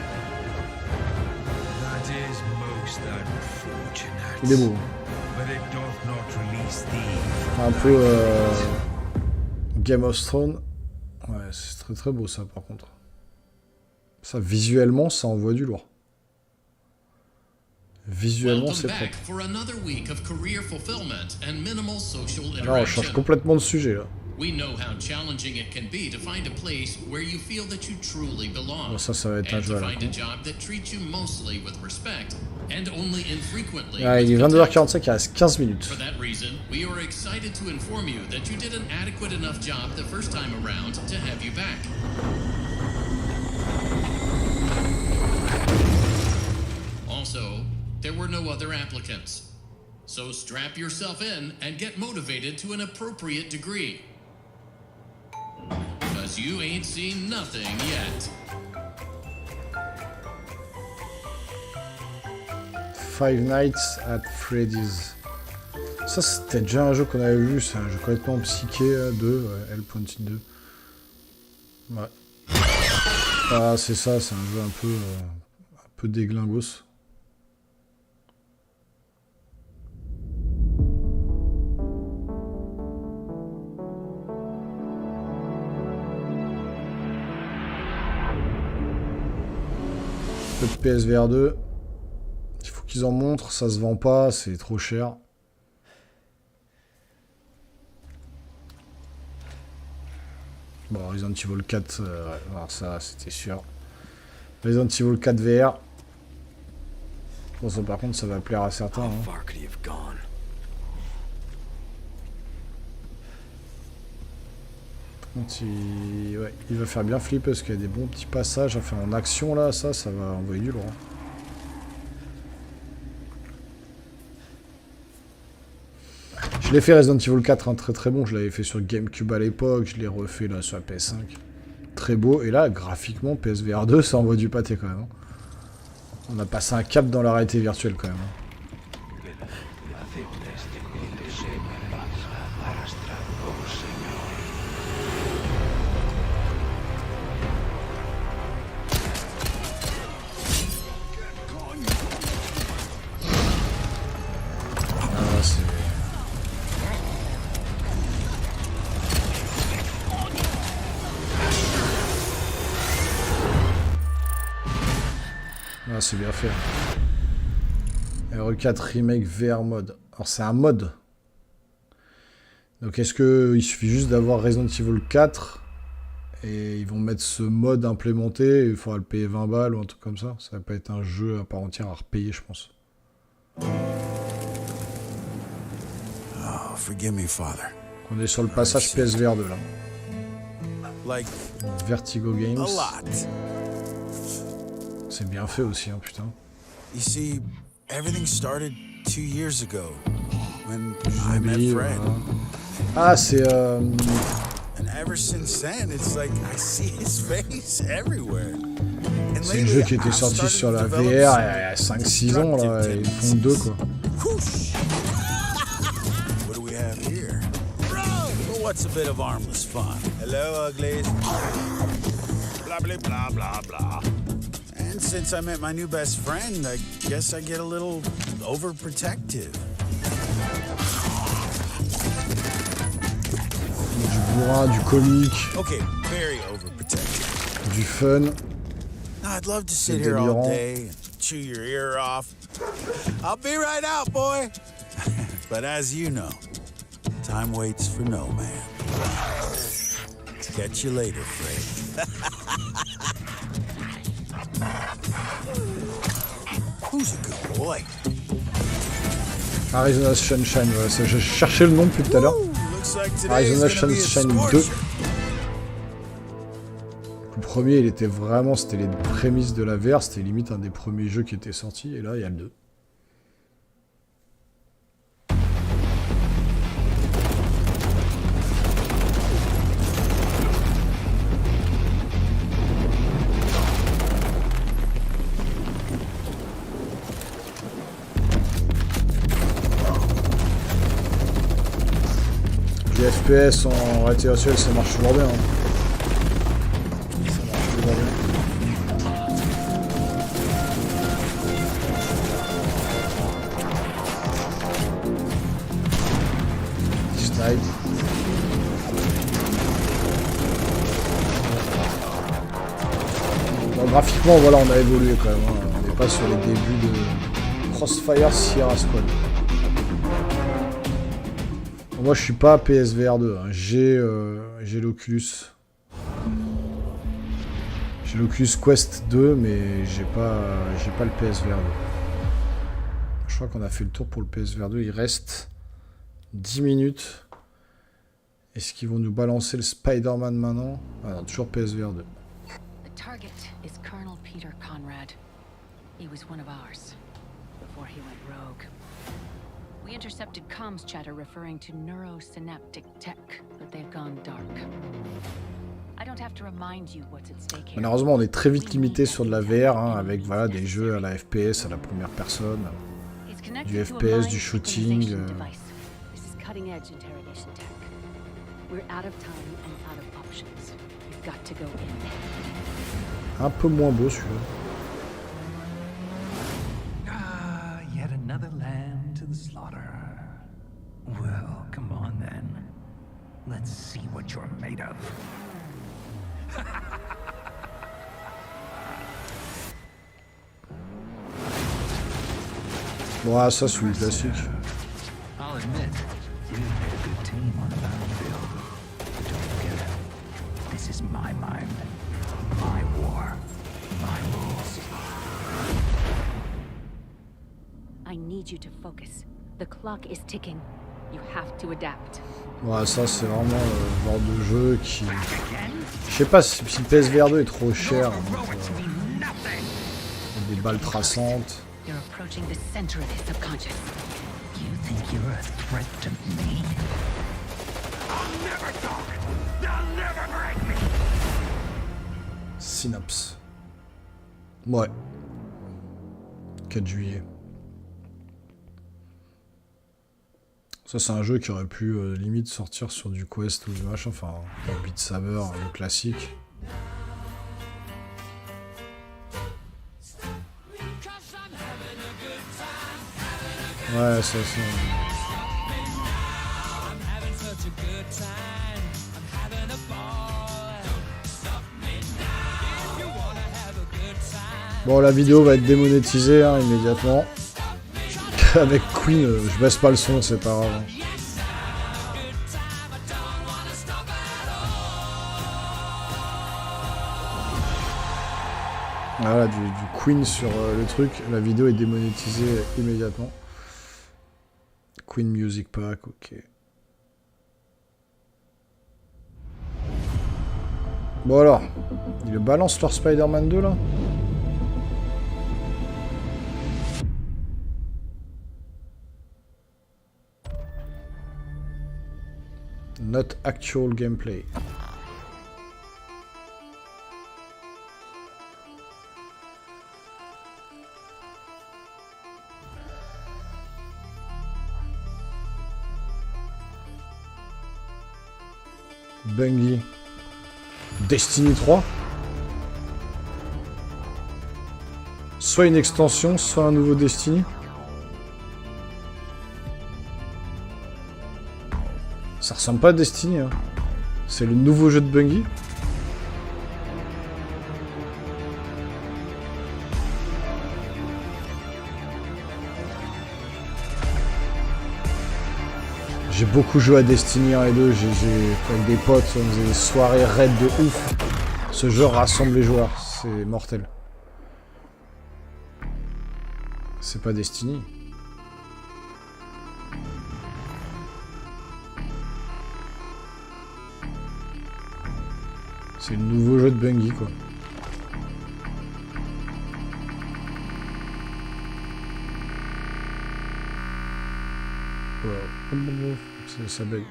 Il est beau. Un peu Game of Thrones. Ouais, c'est très très beau ça par contre. Ça visuellement, ça envoie du lourd. Visuellement, c'est propre. Alors, on change complètement de sujet là. Bon, ça va être un jeu à la con. Ah, il est 22h45, il reste 15 minutes. Also, there were no other applicants. So strap yourself in and get motivated to an appropriate degree. Because you ain't seen nothing yet. Five Nights at Freddy's. Ça, c'était déjà un jeu qu'on avait vu, c'est un jeu complètement psyché, 2, ouais, L.2. Ouais. Ah, c'est ça, c'est un jeu un peu déglingos. Le PSVR 2. Il faut qu'ils en montrent, ça se vend pas, c'est trop cher. Bon, Resident Evil 4, ouais, alors ça, c'était sûr. Resident Evil 4 VR. Bon, ça, par contre, ça va plaire à certains. Hein. Ouais, il va faire bien flipper parce qu'il y a des bons petits passages à faire en action là, ça va envoyer du lourd. Je l'ai fait Resident Evil 4, hein, très très bon, je l'avais fait sur GameCube à l'époque, je l'ai refait là sur la PS5. Très beau, et là graphiquement PSVR 2 ça envoie du pâté quand même. Hein. On a passé un cap dans la réalité virtuelle quand même. Hein. Ah, c'est bien fait. RE4 Remake VR mode. Alors c'est un mode. Donc est-ce qu'il suffit juste d'avoir Resident Evil 4 et ils vont mettre ce mode implémenté et il faudra le payer 20 balles ou un truc comme ça? Ça va pas être un jeu à part entière à repayer, je pense. Oh, forgive me, Father. On est sur le passage PSVR 2 là. Vertigo Games. C'est bien fait aussi, hein, putain. You see, everything started 2 years ago when I met Fred. Ah, c'est And ever since then, it's like I see his face everywhere. C'est le jeu qui était sorti sur la VR il y a 5-6 ans là, et ils font 2 quoi. What do we have here? Well, what's a bit of armless fun? Hello, uglies. Blah blah blah blah blah. And since I met my new best friend, I guess I get a little overprotective. Du bourrin, du comique. Okay, very overprotective. Du fun. I'd love to sit here all day and chew your ear off. I'll be right out, boy. But as you know, time waits for no man. Catch you later, Fred. Who's a good boy? Arizona Sunshine, ouais, je cherchais le nom depuis tout à l'heure. Arizona Sunshine 2. Le premier, il était vraiment, c'était les prémices de la VR, c'était limite un des premiers jeux qui était sorti, et là, il y a le 2. Les FPS en réalité virtuelle, ça marche toujours bien. Hein. Ça marche toujours bien. Slide. Bon, graphiquement, voilà, on a évolué quand même. Hein. On n'est pas sur les débuts de Crossfire Sierra Squad. Moi je suis pas PSVR 2, hein. J'ai l'Oculus. J'ai l'Oculus Quest 2 mais j'ai pas le PSVR 2. Je crois qu'on a fait le tour pour le PSVR 2, il reste 10 minutes. Est-ce qu'ils vont nous balancer le Spider-Man maintenant? Ah non, toujours PSVR 2. The target is Colonel Peter Conrad. He was one of ours before he went rogue. We intercepted comms chatter referring to neurosynaptic tech, but they've gone dark. I don't have to remind you what's at stake here. Malheureusement, on est très vite limité sur de la VR, hein, avec voilà, des jeux à la FPS, à la première personne, du FPS, du shooting. cutting-edge interrogation tech. We're out of time and out of options. You've got to go in. Un peu moins beau celui-là. Ah, yet another lamb to the slaughter. Well, come on then. Let's see what you're made of. Ouais, ça c'est le classique. I'll admit, you made a good team on the battlefield. But don't forget it. This is my mind, my war, my rules. I need you to focus. The clock is ticking. You have to adapt. Ouais, ça c'est vraiment le genre de jeu qui... Je sais pas si le PSVR 2 est trop cher. Donc, des balles traçantes. You're approaching the center of his subconscious. You think you're a threat to me? I'll never talk! They'll never break me! Synapse. Ouais. 4 juillet. Ça c'est un jeu qui aurait pu limite sortir sur du Quest ou du machin, enfin Beat Saber, le classique. Ouais, ça c'est... Bon, la vidéo va être démonétisée hein, immédiatement. Avec Queen, je baisse pas le son, c'est pas grave. Voilà, du Queen sur le truc, la vidéo est démonétisée immédiatement. Queen Music Pack, ok. Bon alors, il le balance leur Spider-Man 2 là? Not actual gameplay. Bungie. Destiny 3. Soit une extension, soit un nouveau Destiny. Ça ressemble pas à Destiny, hein. C'est le nouveau jeu de Bungie. J'ai beaucoup joué à Destiny 1 et 2, avec des potes, on faisait des soirées raids de ouf. Ce jeu rassemble les joueurs, c'est mortel. C'est pas Destiny. C'est le nouveau jeu de Bungie, quoi. Ça bug.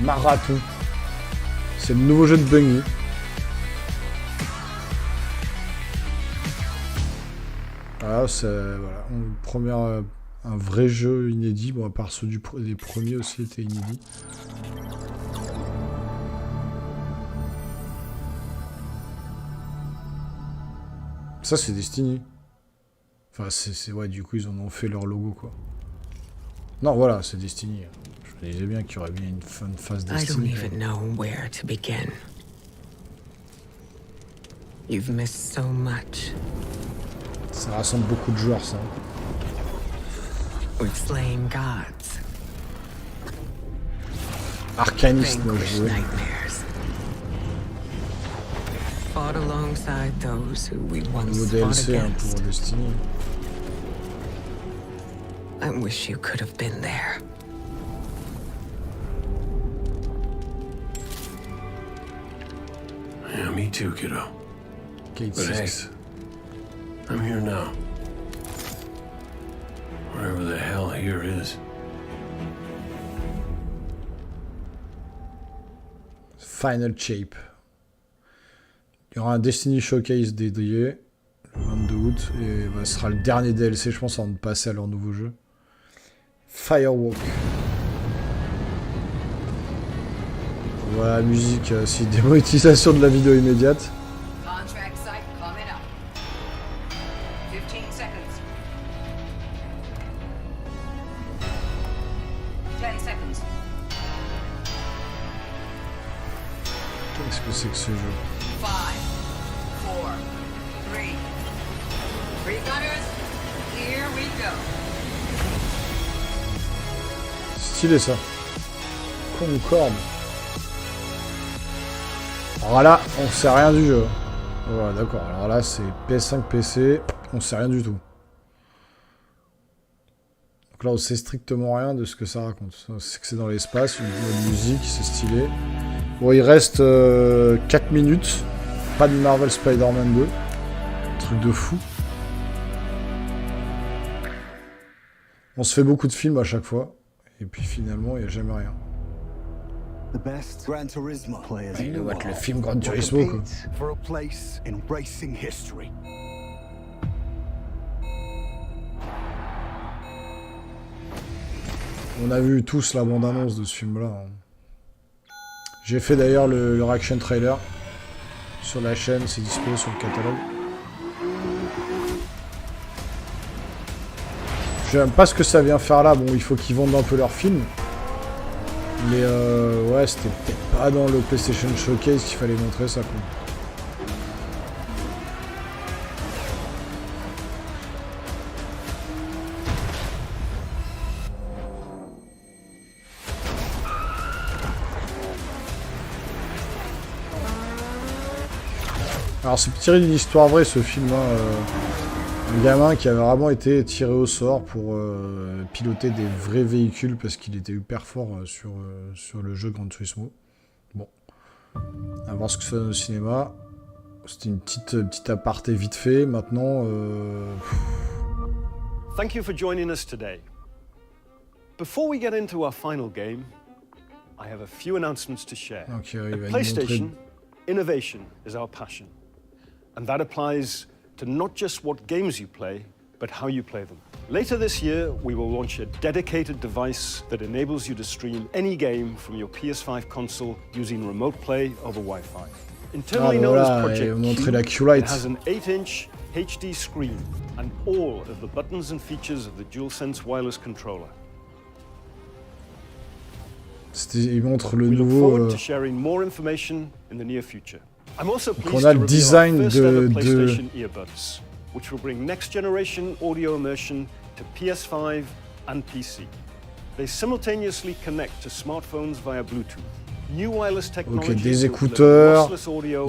Marathon. C'est le nouveau jeu de Bungie. Voilà, c'est voilà, un vrai jeu inédit. Bon, à part ceux des premiers aussi étaient inédits. Ça, c'est Destiny. Enfin, ouais, du coup, ils en ont fait leur logo, quoi. Non, voilà, c'est Destiny. Je me disais bien qu'il y aurait bien une phase Destiny. I don't even know where to begin. You've missed so much. Ça rassemble beaucoup de joueurs, ça. We've slain gods. Arcanist, moi, je jouais. Fought alongside those who we once nouveau fought DLC hein, against. pour Destiny. I wish you could have been there. Yeah, me too, kiddo. Kate But hey, I'm here now. Wherever the hell here is. Final Shape. Il y aura un Destiny Showcase dédié le 22 août et ce sera le dernier DLC, je pense, avant de passer à leur nouveau jeu. Firewalk. Voilà, la musique, c'est démonétisation de la vidéo immédiate. Contract site coming up. 15 seconds. 10 seconds. Qu'est-ce que c'est que ce jeu? 5, 4, 3. Three gunners, here we go. Stylé ça. Concorde. Alors là, on sait rien du jeu. Voilà, d'accord. Alors là, c'est PS5, PC, on sait rien du tout. Donc là, on sait strictement rien de ce que ça raconte. C'est que c'est dans l'espace, une nouvelle musique, c'est stylé. Bon, il reste 4 minutes. Pas de Marvel Spider-Man 2. Truc de fou. On se fait beaucoup de films à chaque fois. Et puis finalement, il n'y a jamais rien. The best Gran Turismo players in the Le world film Gran Turismo, quoi. for a place in racing history. On a vu tous la bande-annonce de ce film-là. J'ai fait d'ailleurs le reaction trailer sur la chaîne, c'est dispo sur le catalogue. Je sais même pas ce que ça vient faire là. Bon, il faut qu'ils vendent un peu leur film. Mais ouais, c'était peut-être pas dans le PlayStation Showcase qu'il fallait montrer ça, quoi. Alors c'est tiré d'une histoire vraie ce film, hein, un gamin qui avait vraiment été tiré au sort pour piloter des vrais véhicules parce qu'il était hyper fort sur le jeu Gran Turismo. Bon, à voir ce que ça donne au cinéma. C'était une petite aparté vite fait. Maintenant, Thank you for joining us today. Before we get into our final game, I have a few announcements to share. Okay, At PlayStation, innovation is our passion. And that applies to not just what games you play, but how you play them. Later this year, we will launch a dedicated device that enables you to stream any game from your PS5 console using remote play over Wi-Fi. Internally known as Project Q, it has an 8-inch HD screen and all of the buttons and features of the DualSense wireless controller. Il montre le We look nouveau. forward to sharing more information in the near future. I'm also Donc pleased on a to le reveal design our first ever de PlayStation earbuds, which will bring next-generation audio immersion to PS5 and PC. They simultaneously connect to smartphones via Bluetooth. New wireless technology Ok, des écouteurs.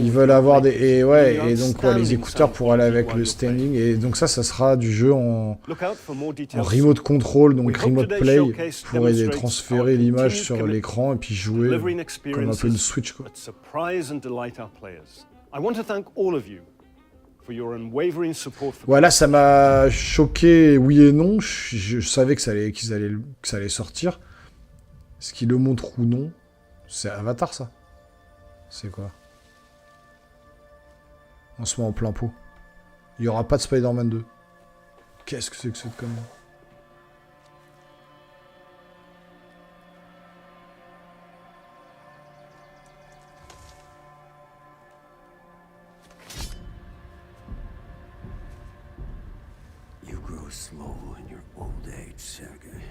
Ils veulent avoir des et ouais et donc ouais, les écouteurs pour aller avec le standing et donc ça sera du jeu en remote control donc remote play pour aider transférer l'image sur l'écran et puis jouer comme un peu une Switch quoi. Voilà, ça m'a choqué oui et non. Je savais que ça allait sortir. Est-ce qu'ils le montrent ou non? C'est Avatar, ça? C'est quoi? On se met en plein pot. Il n'y aura pas de Spider-Man 2. Qu'est-ce que c'est que cette connerie? You grow slow in your old age, Sergei.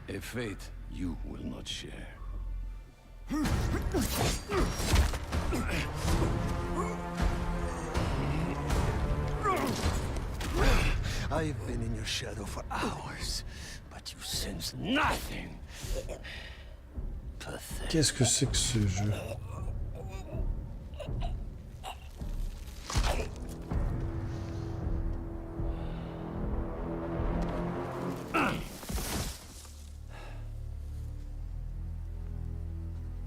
A fate you will not share. I've been in your shadow for hours, but you sense nothing. Pathetic. Qu'est-ce que c'est que ce jeu?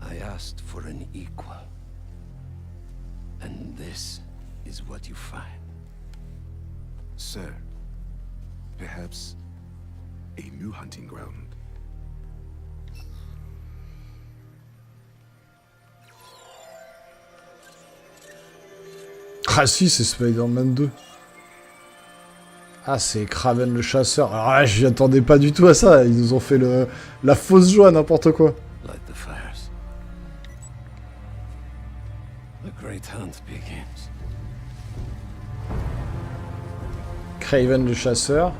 I asked for an equal. And this is what you find. Sir, perhaps a new hunting ground. Ah si, c'est Spider-Man 2. Ah, c'est Kraven le chasseur. Alors là, je m'attendais pas du tout à ça. Ils nous ont fait la fausse joie, n'importe quoi. Light the fires. The great hunt begins. Kraven le chasseur.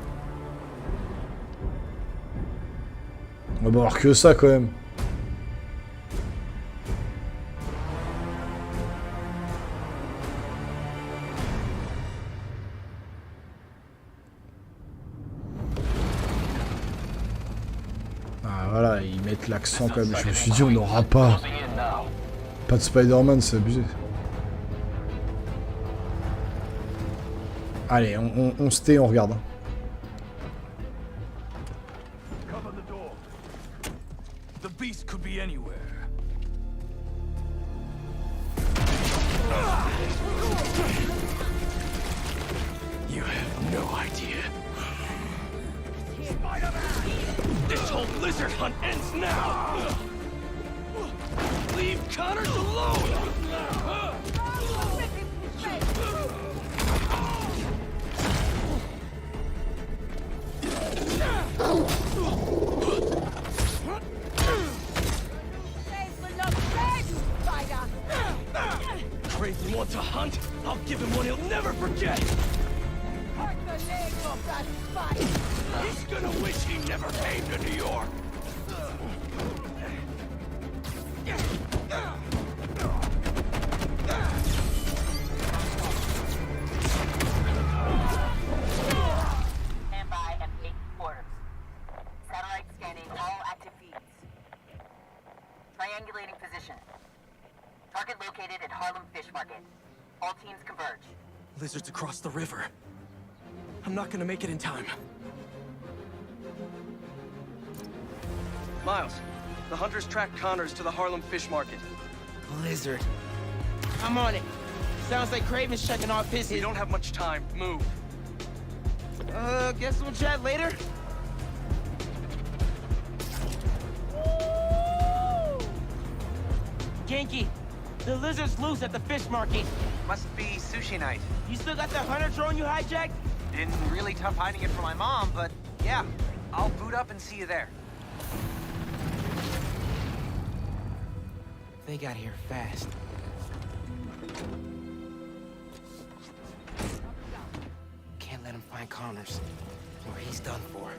On va voir que ça quand même. Ah voilà, ils mettent l'accent quand même. Je me suis dit on n'aura pas. Pas de Spider-Man, c'est abusé. Allez, on se tait, on regarde. The beast could be anywhere. You have no idea. This whole lizard hunt ends now! Leave Connors alone! Craven wants a hunt? I'll give him one he'll never forget! Cut the leg off that spider! He's gonna wish he never came to New York! Stand by and take orders. Satellite scanning all active feeds. Triangulating position. Target located at Harlem Fish Market. All teams converge. Lizards across the river. I'm not gonna make it in time. Miles, the hunters tracked Connors to the Harlem Fish Market. Lizard. I'm on it. Sounds like Craven's checking off his hit. We don't have much time. Move. Guess we'll chat later? Genki, the lizard's loose at the fish market. Must be sushi night. You still got the hunter drone you hijacked? Been really tough hiding it from my mom, but yeah, I'll boot up and see you there. They got here fast. Can't let him find Connors, or he's done for.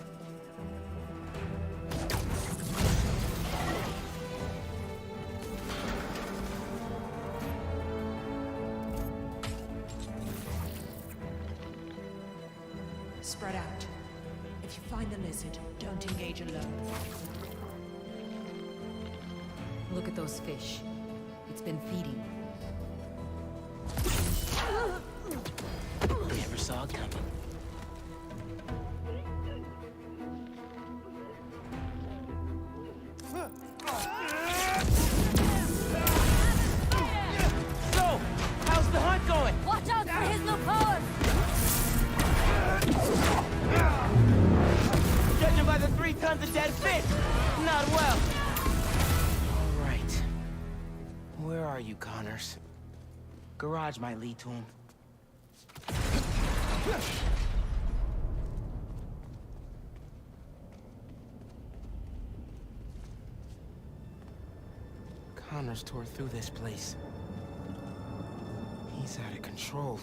Spread out. If you find the lizard, don't engage alone. Look at those fish. It's been feeding. Never saw it coming. So, how's the hunt going? Watch out for his new powers! Judging by the 3 tons of dead fish, not well. All right. Where are you, Connors? Garage might lead to him. Connors tore through this place. He's out of control.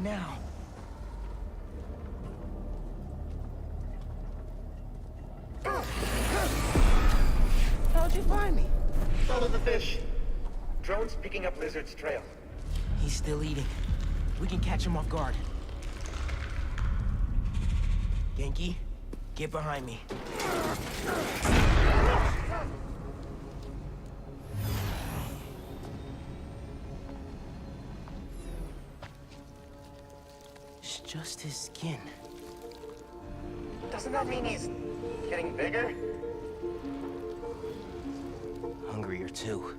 Now. How'd you find me? Follow the fish. Drone's picking up Lizard's trail. He's still eating. We can catch him off guard. Genki, get behind me. just his skin. Doesn't that mean he's getting bigger? Hungrier, too.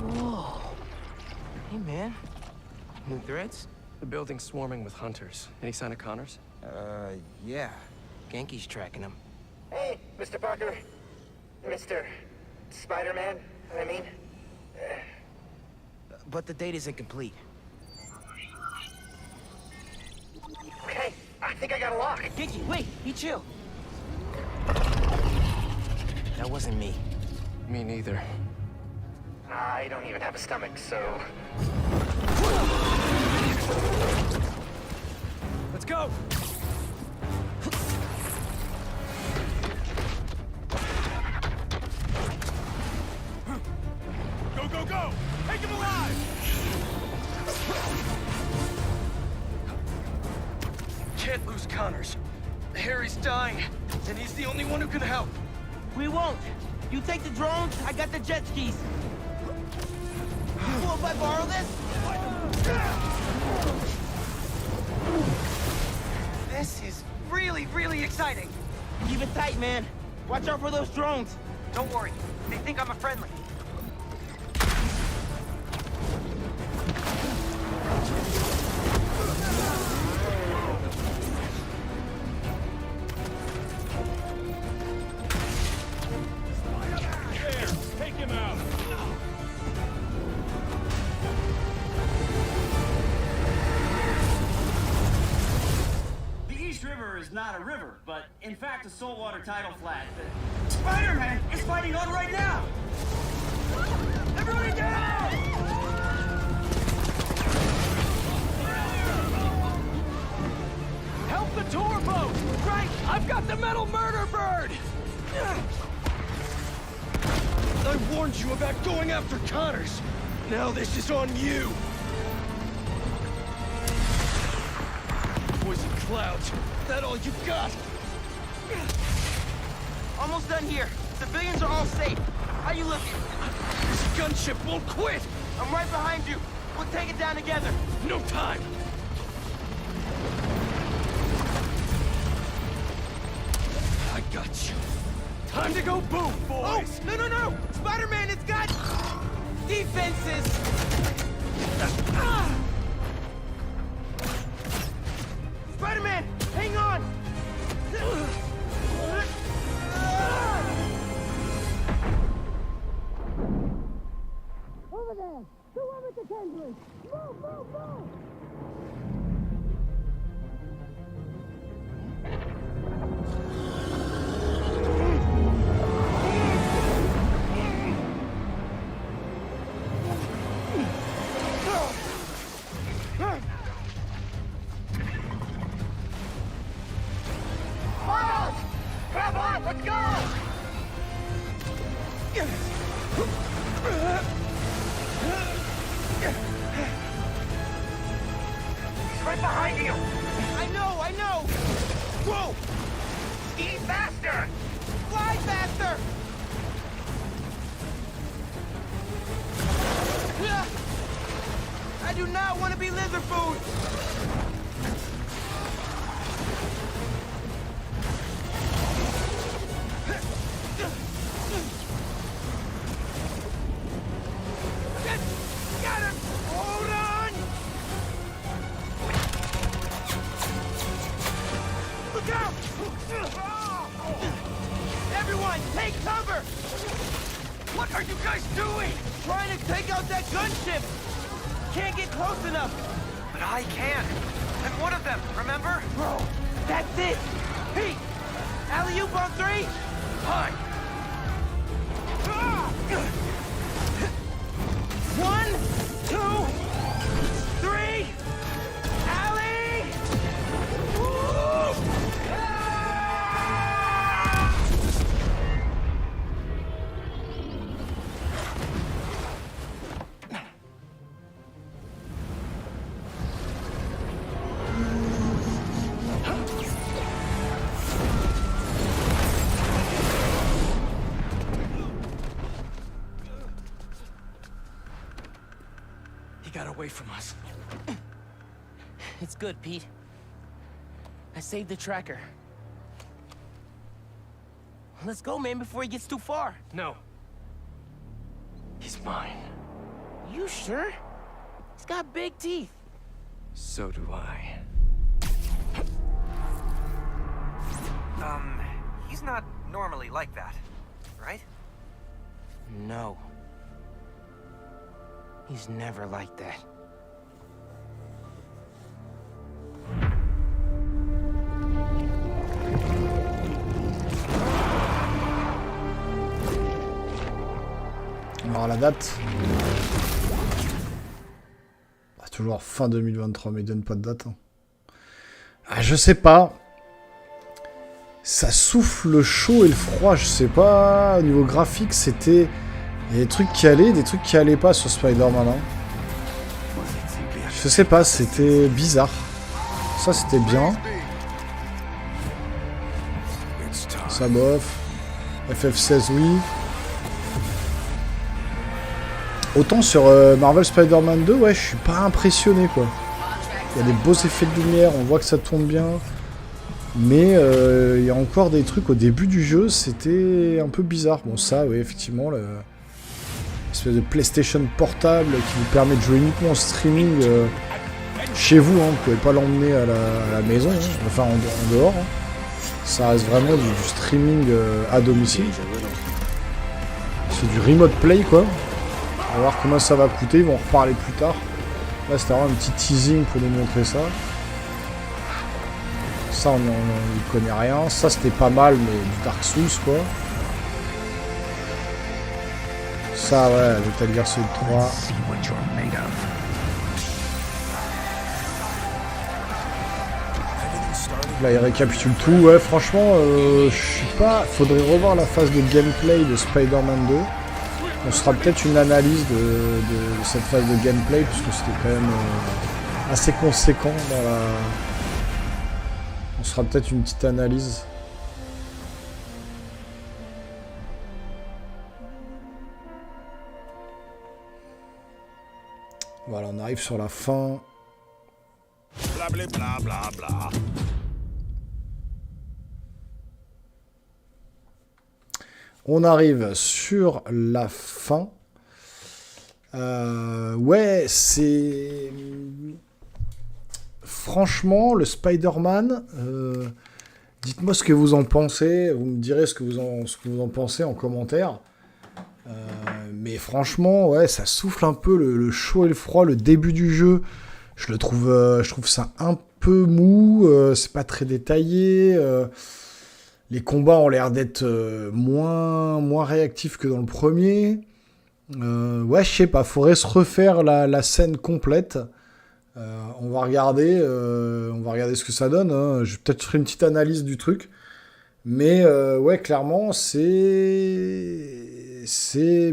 Whoa. Hey, man. New threads? The building's swarming with hunters. Any sign of Connors? Yeah. Genki's tracking him. Hey, Mr. Parker. Mr. Spider-Man, I mean. But the date isn't complete. Okay, I think I got a lock. Genki, wait! Be chill! That wasn't me. Me neither. I don't even have a stomach, so... Let's go! Go, go, go! Take him alive! Can't lose Connors. Harry's dying, and he's the only one who can help. We won't! You take the drones, I got the jet skis. Cool if I borrow this? This is really, really exciting. Keep it tight, man. Watch out for those drones. Don't worry. They think I'm a friendly. Take him out! The East River is not a river, but in fact a saltwater tidal flat. Spider-Man is fighting on right now! Everybody down! Help the tour boat! Right! I've got the metal murder bird! I warned you about going after Connors! Now this is on you! Poison clouds! That all you got? Almost done here. Civilians are all safe. How you looking? This gunship won't quit! I'm right behind you. We'll take it down together. No time! I got you. Time to go boom, boys! Oh, no! Spider-Man has got defenses! Spider-Man, hang on! Over there! Whoever the Kendrick! Move! Miles! Grab on! Let's go! He's right behind you! I know! Whoa! Ski faster! Fly faster! I do not want to be lizard food! Got him! Hold on! Look out! Everyone, take cover! What are you guys doing? Trying to take out that gunship! Can't get close enough! But I can. I'm one of them, remember? Bro, that's it! Pete! Alley-oop on 3! Hi! 1, 2, 3! Alley! away from us. It's good, Pete. I saved the tracker. Let's go, man, before he gets too far. No. He's mine. You sure? He's got big teeth. So do I. He's not normally like that, right? No. He's never like that. Alors la date. Ah, toujours fin 2023, mais il donne pas de date. Hein. Ah, je sais pas. Ça souffle le chaud et le froid, je sais pas. Au niveau graphique, c'était... Il y a des trucs qui allaient, des trucs qui allaient pas sur Spider-Man. Hein. Je sais pas, c'était bizarre. Ça, c'était bien. Ça bof. FF16, oui. Autant sur Marvel Spider-Man 2, ouais, je suis pas impressionné, quoi. Il y a des beaux effets de lumière, on voit que ça tourne bien. Mais il y a encore des trucs au début du jeu, c'était un peu bizarre. Bon, ça, oui, effectivement, l'espèce de PlayStation portable qui vous permet de jouer uniquement en streaming chez vous, hein, vous pouvez pas l'emmener à la maison, hein, enfin en dehors. Hein. Ça reste vraiment du streaming à domicile. C'est du remote play, quoi. On va voir comment ça va coûter, ils vont en reparler plus tard. Là, c'était vraiment un petit teasing pour nous montrer ça. Ça, on n'y connaît rien. Ça, c'était pas mal, mais du Dark Souls, quoi. Ça, ouais, Metal Gear Solid 3. Là, il récapitule tout. Ouais, franchement, je suis pas... Faudrait revoir la phase de gameplay de Spider-Man 2. On sera peut-être une analyse de cette phase de gameplay, puisque c'était quand même assez conséquent dans la... On sera peut-être une petite analyse. Voilà, on arrive sur la fin. Bla bla bla bla bla. On arrive sur la fin. Ouais, c'est... Franchement, le Spider-Man, dites-moi ce que vous en pensez. Vous me direz ce que vous en pensez en commentaire. Mais franchement, ouais, ça souffle un peu le chaud et le froid. Le début du jeu, je trouve ça un peu mou. C'est pas très détaillé. Les combats ont l'air d'être moins réactifs que dans le premier. Ouais, je sais pas, faudrait se refaire la scène complète. On va regarder ce que ça donne. Hein. Je vais peut-être faire une petite analyse du truc. Mais ouais, clairement, c'est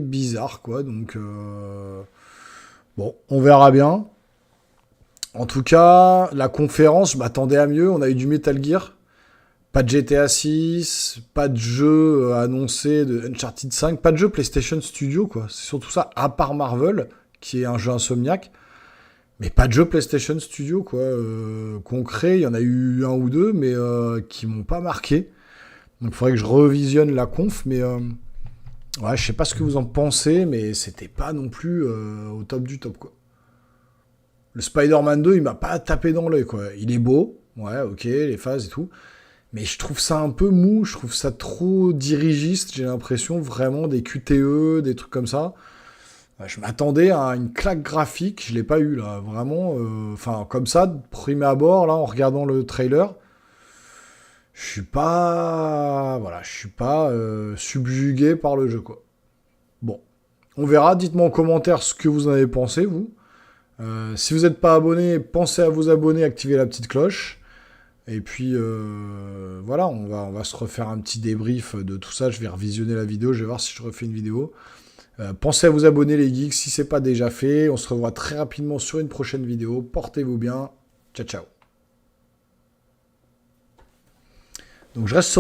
bizarre, quoi. Donc, bon, on verra bien. En tout cas, la conférence, je m'attendais à mieux. On a eu du Metal Gear. Pas de GTA 6, pas de jeu annoncé de Uncharted 5, pas de jeu PlayStation Studio, quoi. C'est surtout ça, à part Marvel, qui est un jeu Insomniac. Mais pas de jeu PlayStation Studio, quoi. Concret, il y en a eu un ou deux, mais qui m'ont pas marqué. Donc il faudrait que je revisionne la conf, mais... ouais, je sais pas ce que vous en pensez, mais c'était pas non plus au top du top, quoi. Le Spider-Man 2, il m'a pas tapé dans l'œil, quoi. Il est beau, ouais, ok, les phases et tout. Mais je trouve ça un peu mou, je trouve ça trop dirigiste, j'ai l'impression, vraiment, des QTE, des trucs comme ça. Je m'attendais à une claque graphique, je l'ai pas eu, là, vraiment. Enfin, comme ça, de premier abord, là, en regardant le trailer, je suis pas... Voilà, je suis pas subjugué par le jeu, quoi. Bon, on verra, dites-moi en commentaire ce que vous en avez pensé, vous. Si vous n'êtes pas abonné, pensez à vous abonner, activez la petite cloche. Et puis, voilà, on va se refaire un petit débrief de tout ça. Je vais revisionner la vidéo, je vais voir si je refais une vidéo. Pensez à vous abonner, les geeks, si ce n'est pas déjà fait. On se revoit très rapidement sur une prochaine vidéo. Portez-vous bien. Ciao, ciao. Donc, je reste sur